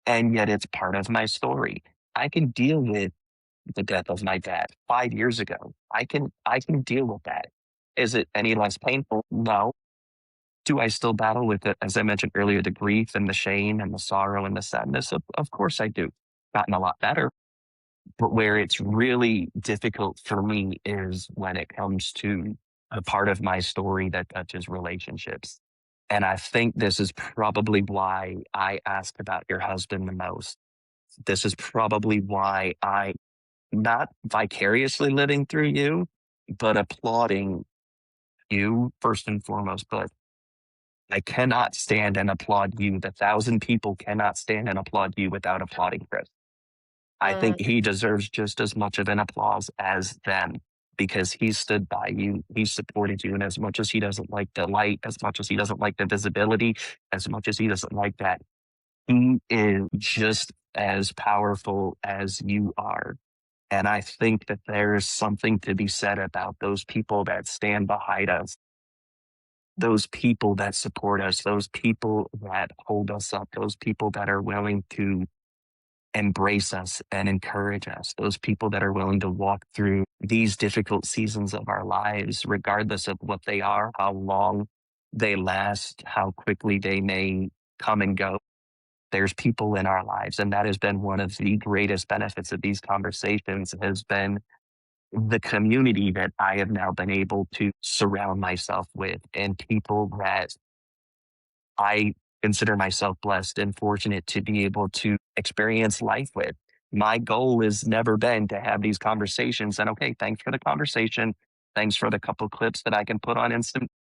And yet it's part of my story. I can deal with the death of my dad 5 years ago. I can deal with that. Is it any less painful? No. Do I still battle with it? As I mentioned earlier, the grief and the shame and the sorrow and the sadness? Of course I do. Gotten a lot better. But where it's really difficult for me is when it comes to a part of my story that touches relationships. And I think this is probably why I ask about your husband the most. This is probably why I not vicariously living through you, but applauding you first and foremost. But I cannot stand and applaud you. The thousand people cannot stand and applaud you without applauding Chris. I Mm. think he deserves just as much of an applause as them because he stood by you. He supported you. And as much as he doesn't like the light, as much as he doesn't like the visibility, as much as he doesn't like that, he is just as powerful as you are. And I think that there's something to be said about those people that stand behind us, those people that support us, those people that hold us up, those people that are willing to embrace us and encourage us, those people that are willing to walk through these difficult seasons of our lives, regardless of what they are, how long they last, how quickly they may come and go. There's people in our lives. And that has been one of the greatest benefits of these conversations has been the community that I have now been able to surround myself with and people that I consider myself blessed and fortunate to be able to experience life with. my goal has never been to have these conversations and okay, thanks for the conversation. Thanks for the couple clips that I can put on instant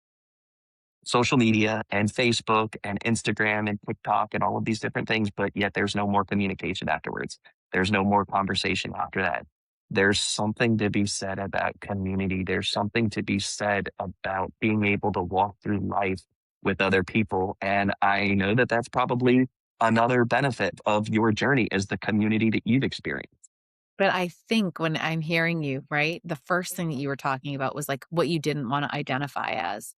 social media and Facebook and Instagram and TikTok and all of these different things, but yet there's no more communication afterwards. There's no more conversation after that. There's something to be said about community. There's something to be said about being able to walk through life with other people. And I know that that's probably another benefit of your journey is the community that you've experienced. But I think when I'm hearing you, right, the first thing that you were talking about was like what you didn't want to identify as.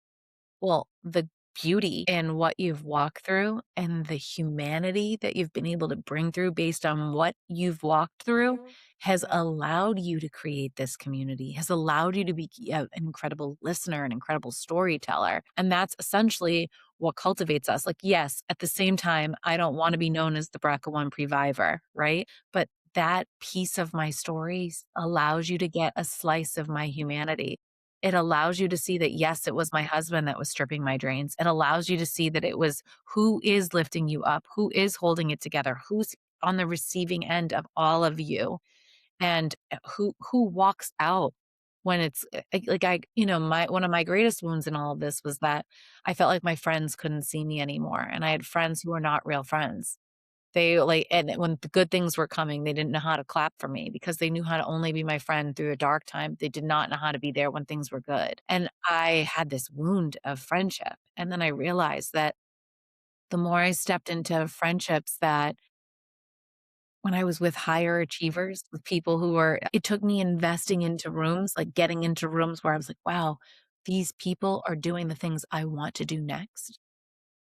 Well, the beauty in what you've walked through and the humanity that you've been able to bring through based on what you've walked through has allowed you to create this community, has allowed you to be an incredible listener, an incredible storyteller. And that's essentially what cultivates us. Like, yes, at the same time, I don't want to be known as the BRCA1 Previvor, right? But that piece of my stories allows you to get a slice of my humanity. It allows you to see that, yes, it was my husband that was stripping my drains. It allows you to see that it was who is lifting you up, who is holding it together, who's on the receiving end of all of you, and who walks out when it's like I, my one of my greatest wounds in all of this was that I felt like my friends couldn't see me anymore, and I had friends who were not real friends. They like and when the good things were coming, they didn't know how to clap for me because they knew how to only be my friend through a dark time. They did not know how to be there when things were good. And I had this wound of friendship. And then I realized that the more I stepped into friendships that when I was with higher achievers, with people who were it took me investing into rooms, like getting into rooms where I was like, wow, these people are doing the things I want to do next.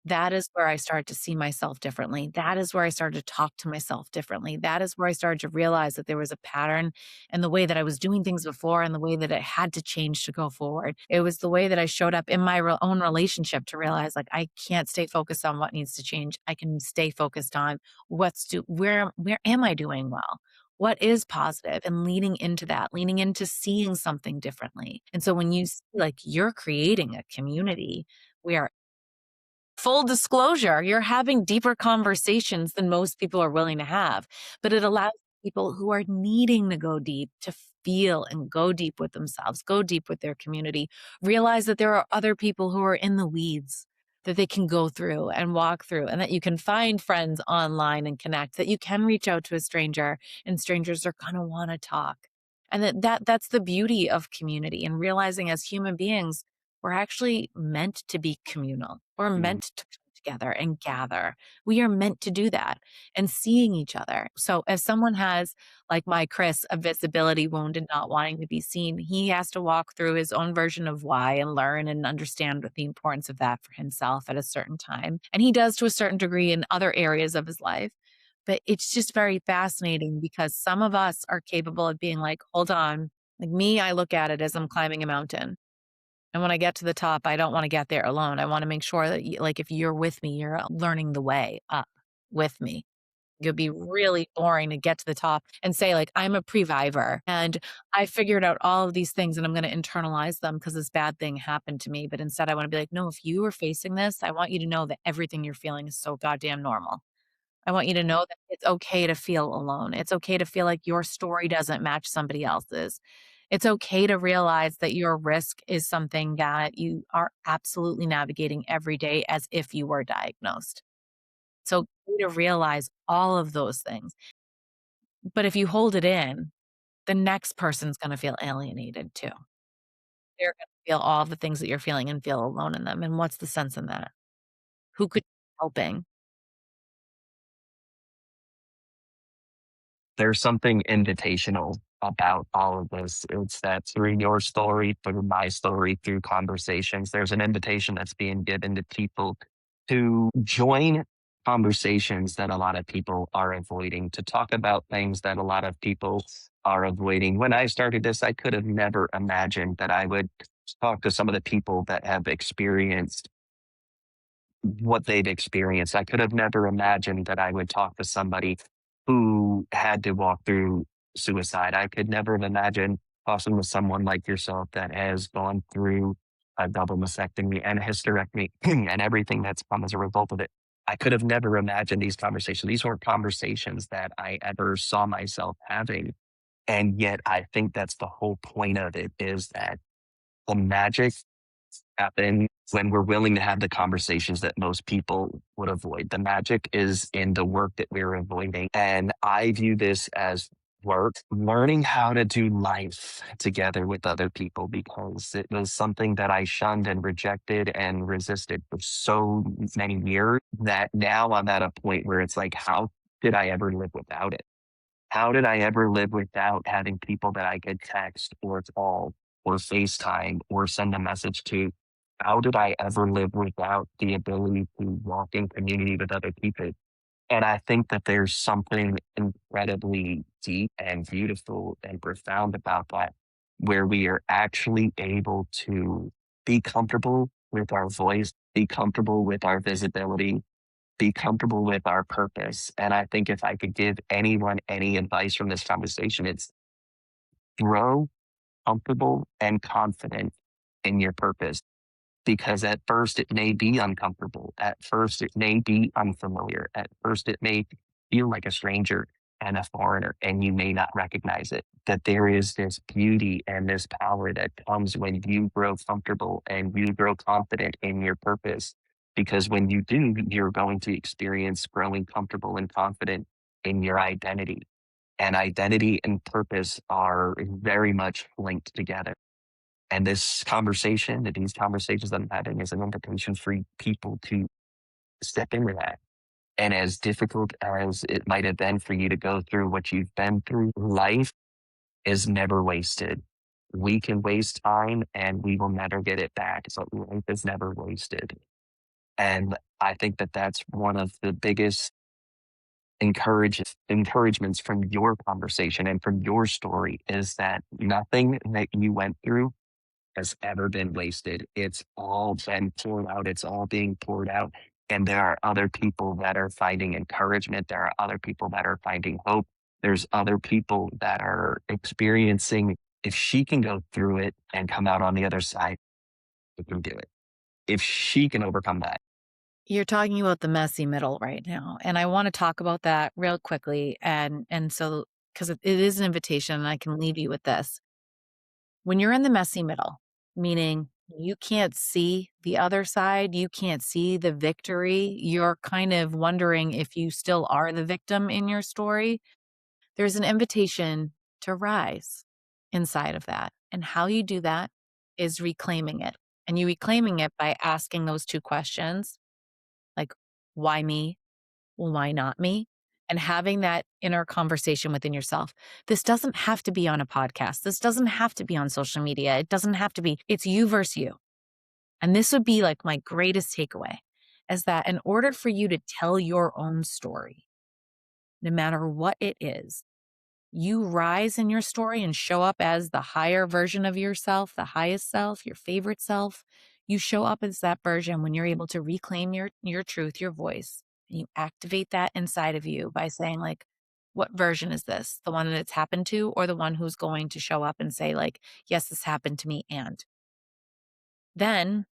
That is where I started to see myself differently. That is where I started to talk to myself differently. That is where I started to realize that there was a pattern in the way that I was doing things before and the way that it had to change to go forward. It was the way that I showed up in my own relationship to realize like I can't stay focused on what needs to change. I can stay focused on where am I doing well? What is positive and leaning into that, leaning into seeing something differently. And so when you see like you're creating a community where full disclosure, you're having deeper conversations than most people are willing to have, but it allows people who are needing to go deep to feel and go deep with themselves, go deep with their community, realize that there are other people who are in the weeds that they can go through and walk through, and that you can find friends online and connect, that you can reach out to a stranger and strangers are going to want to talk. And that's the beauty of community and realizing as human beings we're actually meant to be communal. We're Mm. meant to come together and gather. We are meant to do that and seeing each other. So if someone has, like my Chris, a visibility wound and not wanting to be seen, he has to walk through his own version of why and learn and understand what the importance of that for himself at a certain time. And he does to a certain degree in other areas of his life. But it's just very fascinating because some of us are capable of being like, hold on. Like me, I look at it as I'm climbing a mountain. And when I get to the top, I don't wanna get there alone. I wanna make sure that like, if you're with me, you're learning the way up with me. It'd be really boring to get to the top and say, like, "I'm a previvor, and I figured out all of these things, and I'm gonna internalize them because this bad thing happened to me." But instead, I wanna be like, "No, if you are facing this, I want you to know that everything you're feeling is so goddamn normal. I want you to know that it's okay to feel alone. It's okay to feel like your story doesn't match somebody else's. It's okay to realize that your risk is something that you are absolutely navigating every day as if you were diagnosed. It's okay to realize all of those things. But if you hold it in, the next person's going to feel alienated too. They're going to feel all the things that you're feeling and feel alone in them. And what's the sense in that? Who could be helping? There's something invitational about all of this. It's that through your story, through my story, through conversations, there's an invitation that's being given to people to join conversations that a lot of people are avoiding, to talk about things that a lot of people are avoiding. When I started this, I could have never imagined that I would talk to some of the people that have experienced what they've experienced. I could have never imagined that I would talk to somebody who had to walk through suicide. I could never have imagined talking with someone like yourself that has gone through a double mastectomy and a hysterectomy and everything that's come as a result of it. I could have never imagined these conversations. These weren't conversations that I ever saw myself having. And yet I think that's the whole point of it is that the magic happen when we're willing to have the conversations that most people would avoid. The magic is in the work that we're avoiding. And I view this as work, learning how to do life together with other people because it was something that I shunned and rejected and resisted for so many years that now I'm at a point where it's like, how did I ever live without it? How did I ever live without having people that I could text or call or FaceTime or send a message to? How did I ever live without the ability to walk in community with other people? And I think that there's something incredibly deep and beautiful and profound about that, where we are actually able to be comfortable with our voice, be comfortable with our visibility, be comfortable with our purpose. And I think if I could give anyone any advice from this conversation, it's grow comfortable and confident in your purpose. Because at first it may be uncomfortable. At first it may be unfamiliar. At first it may feel like a stranger and a foreigner, and you may not recognize it. That there is this beauty and this power that comes when you grow comfortable and you grow confident in your purpose. Because when you do, you're going to experience growing comfortable and confident in your identity. And identity and purpose are very much linked together. And these conversations that I'm having is an invitation for people to step into that. And as difficult as it might have been for you to go through what you've been through, life is never wasted. We can waste time and we will never get it back. So life is never wasted. And I think that that's one of the biggest encouragements from your conversation and from your story is that nothing that you went through has ever been wasted. It's all been poured out. It's all being poured out. And there are other people that are finding encouragement. There are other people that are finding hope. There's other people that are experiencing, if she can go through it and come out on the other side, we can do it. If she can overcome that. You're talking about the messy middle right now, and I wanna talk about that real quickly, and so 'cause it is an invitation, and I can leave you with this. When you're in the messy middle, meaning you can't see the other side, you can't see the victory, you're kind of wondering if you still are the victim in your story, there's an invitation to rise inside of that, and how you do that is reclaiming it, and you reclaiming it by asking those 2 questions, like, "Why me? Why not me?" And having that inner conversation within yourself. This doesn't have to be on a podcast. This doesn't have to be on social media. It doesn't have to be. It's you versus you. And this would be like my greatest takeaway is that in order for you to tell your own story, no matter what it is, you rise in your story and show up as the higher version of yourself, the highest self, your favorite self. You show up as that version when you're able to reclaim your truth, your voice, and you activate that inside of you by saying like, what version is this? The one that it's happened to or the one who's going to show up and say like, yes, this happened to me and then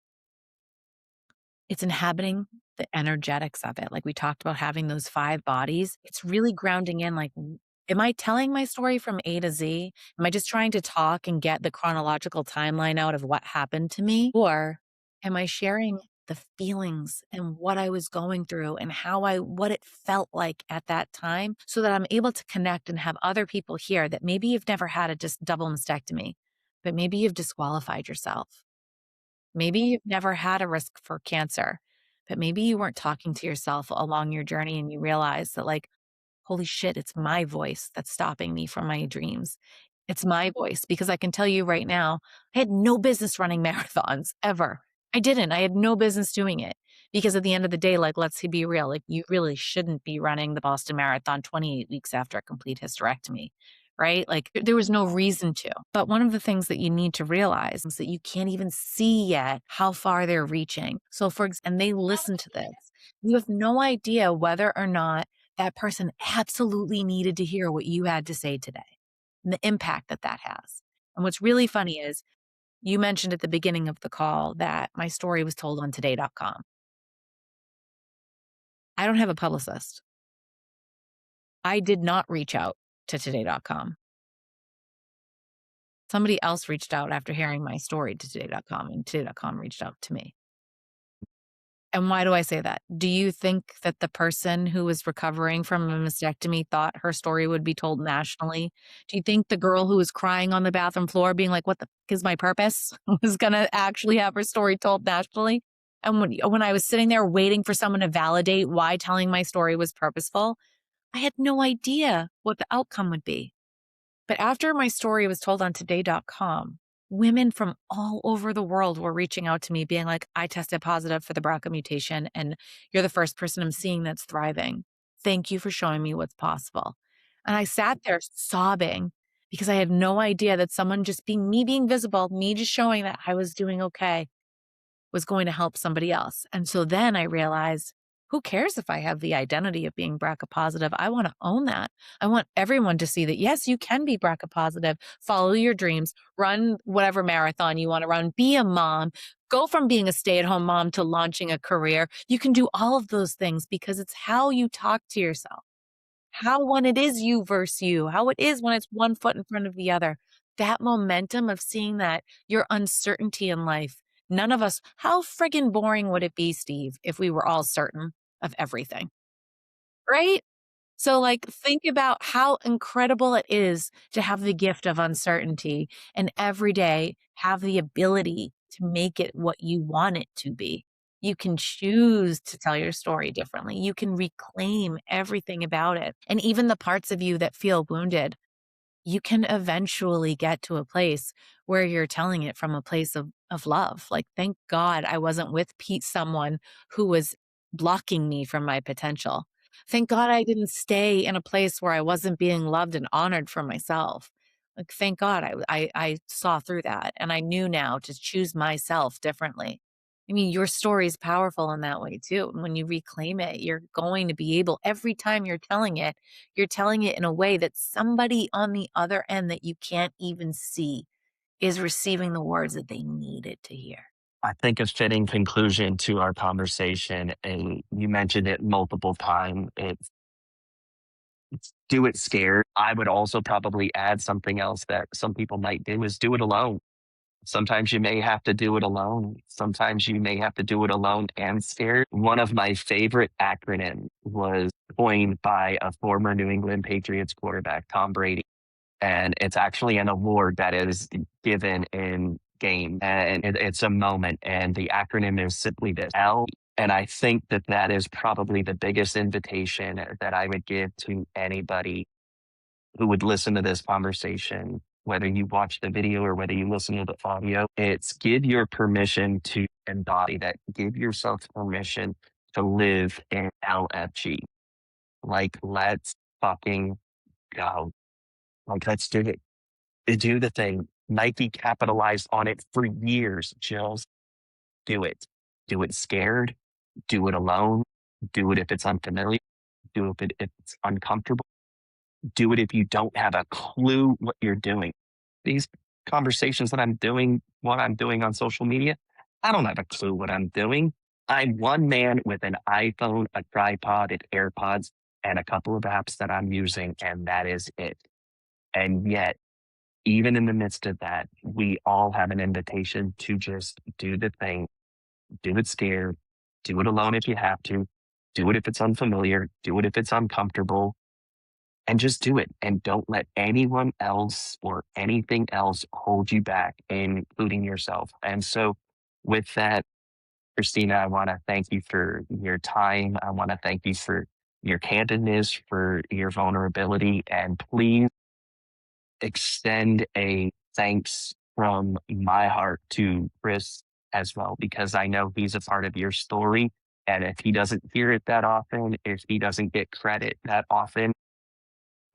it's inhabiting the energetics of it. Like we talked about having those 5 bodies. It's really grounding in like, am I telling my story from A to Z? Am I just trying to talk and get the chronological timeline out of what happened to me? Or am I sharing the feelings and what I was going through and what it felt like at that time so that I'm able to connect and have other people here that maybe you've never had a just double mastectomy, but maybe you've disqualified yourself. Maybe you've never had a risk for cancer, but maybe you weren't talking to yourself along your journey and you realized that, like, holy shit, it's my voice that's stopping me from my dreams. It's my voice because I can tell you right now, I had no business running marathons ever. I didn't. I had no business doing it because at the end of the day, like, let's be real, like, you really shouldn't be running the Boston Marathon 28 weeks after a complete hysterectomy, right? Like, there was no reason to. But one of the things that you need to realize is that you can't even see yet how far they're reaching. So, and they listen to this. You have no idea whether or not that person absolutely needed to hear what you had to say today and the impact that that has. And what's really funny is you mentioned at the beginning of the call that my story was told on today.com. I don't have a publicist. I did not reach out to today.com. Somebody else reached out after hearing my story to today.com, and today.com reached out to me. And why do I say that? Do you think that the person who was recovering from a mastectomy thought her story would be told nationally? Do you think the girl who was crying on the bathroom floor being like, "What the f is my purpose?" was gonna actually have her story told nationally? And when I was sitting there waiting for someone to validate why telling my story was purposeful, I had no idea what the outcome would be. But after my story was told on today.com, women from all over the world were reaching out to me being like, I tested positive for the BRCA mutation, and you're the first person I'm seeing that's thriving. Thank you for showing me what's possible. And I sat there sobbing because I had no idea that someone just being visible, me just showing that I was doing okay, was going to help somebody else. And so then I realized, who cares if I have the identity of being BRCA positive? I want to own that. I want everyone to see that, yes, you can be BRCA positive, follow your dreams, run whatever marathon you want to run, be a mom, go from being a stay at home mom to launching a career. You can do all of those things because it's how you talk to yourself, how when it is you versus you, how it is when it's one foot in front of the other. That momentum of seeing that your uncertainty in life, none of us, how friggin' boring would it be, Steve, if we were all certain of everything, right? So, like, think about how incredible it is to have the gift of uncertainty and every day have the ability to make it what you want it to be. You can choose to tell your story differently. You can reclaim everything about it. And even the parts of you that feel wounded, you can eventually get to a place where you're telling it from a place of love. Like, thank God I wasn't with someone who was blocking me from my potential. Thank God I didn't stay in a place where I wasn't being loved and honored for myself. Like, thank God I saw through that and I knew now to choose myself differently. I mean, your story is powerful in that way too. And when you reclaim it, you're going to be able, every time you're telling it in a way that somebody on the other end that you can't even see is receiving the words that they needed to hear. I think a fitting conclusion to our conversation, and you mentioned it multiple times, it's do it scared. I would also probably add something else that some people might do is do it alone. Sometimes you may have to do it alone. Sometimes you may have to do it alone and scared. One of my favorite acronyms was coined by a former New England Patriots quarterback, Tom Brady. And it's actually an award that is given in game. And it's a moment. And the acronym is simply this L. And I think that that is probably the biggest invitation that I would give to anybody who would listen to this conversation, whether you watch the video or whether you listen to the audio. It's give your permission to embody that. Give yourself permission to live in LFG. Like, let's fucking go. Like, let's do it. Do the thing. Nike capitalized on it for years, Jills. Do it. Do it scared. Do it alone. Do it if it's unfamiliar. Do it if it's uncomfortable. Do it if you don't have a clue what you're doing. These conversations that I'm doing, what I'm doing on social media, I don't have a clue what I'm doing. I'm one man with an iPhone, a tripod, and AirPods, and a couple of apps that I'm using, and that is it. And yet, even in the midst of that, we all have an invitation to just do the thing, do it scared, do it alone if you have to, do it if it's unfamiliar, do it if it's uncomfortable, and just do it. And don't let anyone else or anything else hold you back, including yourself. And so, with that, Christina, I want to thank you for your time. I want to thank you for your candidness, for your vulnerability, and please extend a thanks from my heart to Chris as well, because I know he's a part of your story. And if he doesn't hear it that often, if he doesn't get credit that often,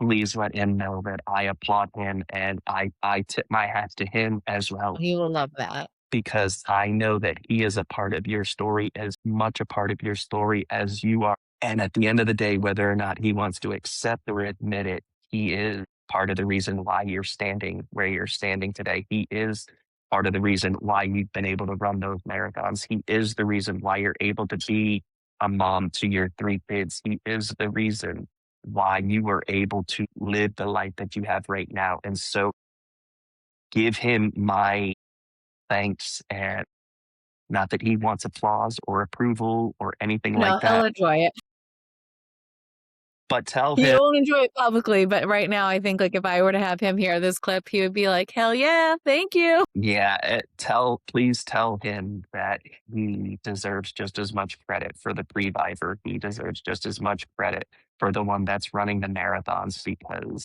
please let him know that I applaud him and I tip my hat to him as well, You will love that. because I know that he is a part of your story, as much a part of your story as you are. And at the end of the day, whether or not he wants to accept or admit it, he is part of the reason why you're standing where you're standing today. He is part of the reason why you've been able to run those marathons. He is the reason why you're able to be a mom to your 3 kids. He is the reason why you were able to live the life that you have right now. And so give him my thanks, and not that he wants applause or approval or anything like No, he'll that, enjoy it. but tell He him, won't enjoy it publicly, but right now, I think, like, if I were to have him hear this clip, he would be like, "Hell yeah, thank you." yeah, please tell him that he deserves just as much credit for the Previvor. He deserves just as much credit for the one that's running the marathons, because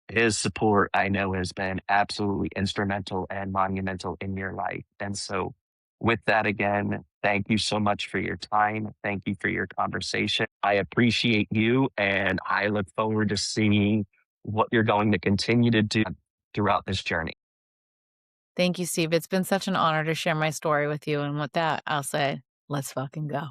his support, I know, has been absolutely instrumental and monumental in your life. And so, with that, again, thank you so much for your time. Thank you for your conversation. I appreciate you, and I look forward to seeing what you're going to continue to do throughout this journey. Thank you, Steve. It's been such an honor to share my story with you, and with that, I'll say, let's fucking go.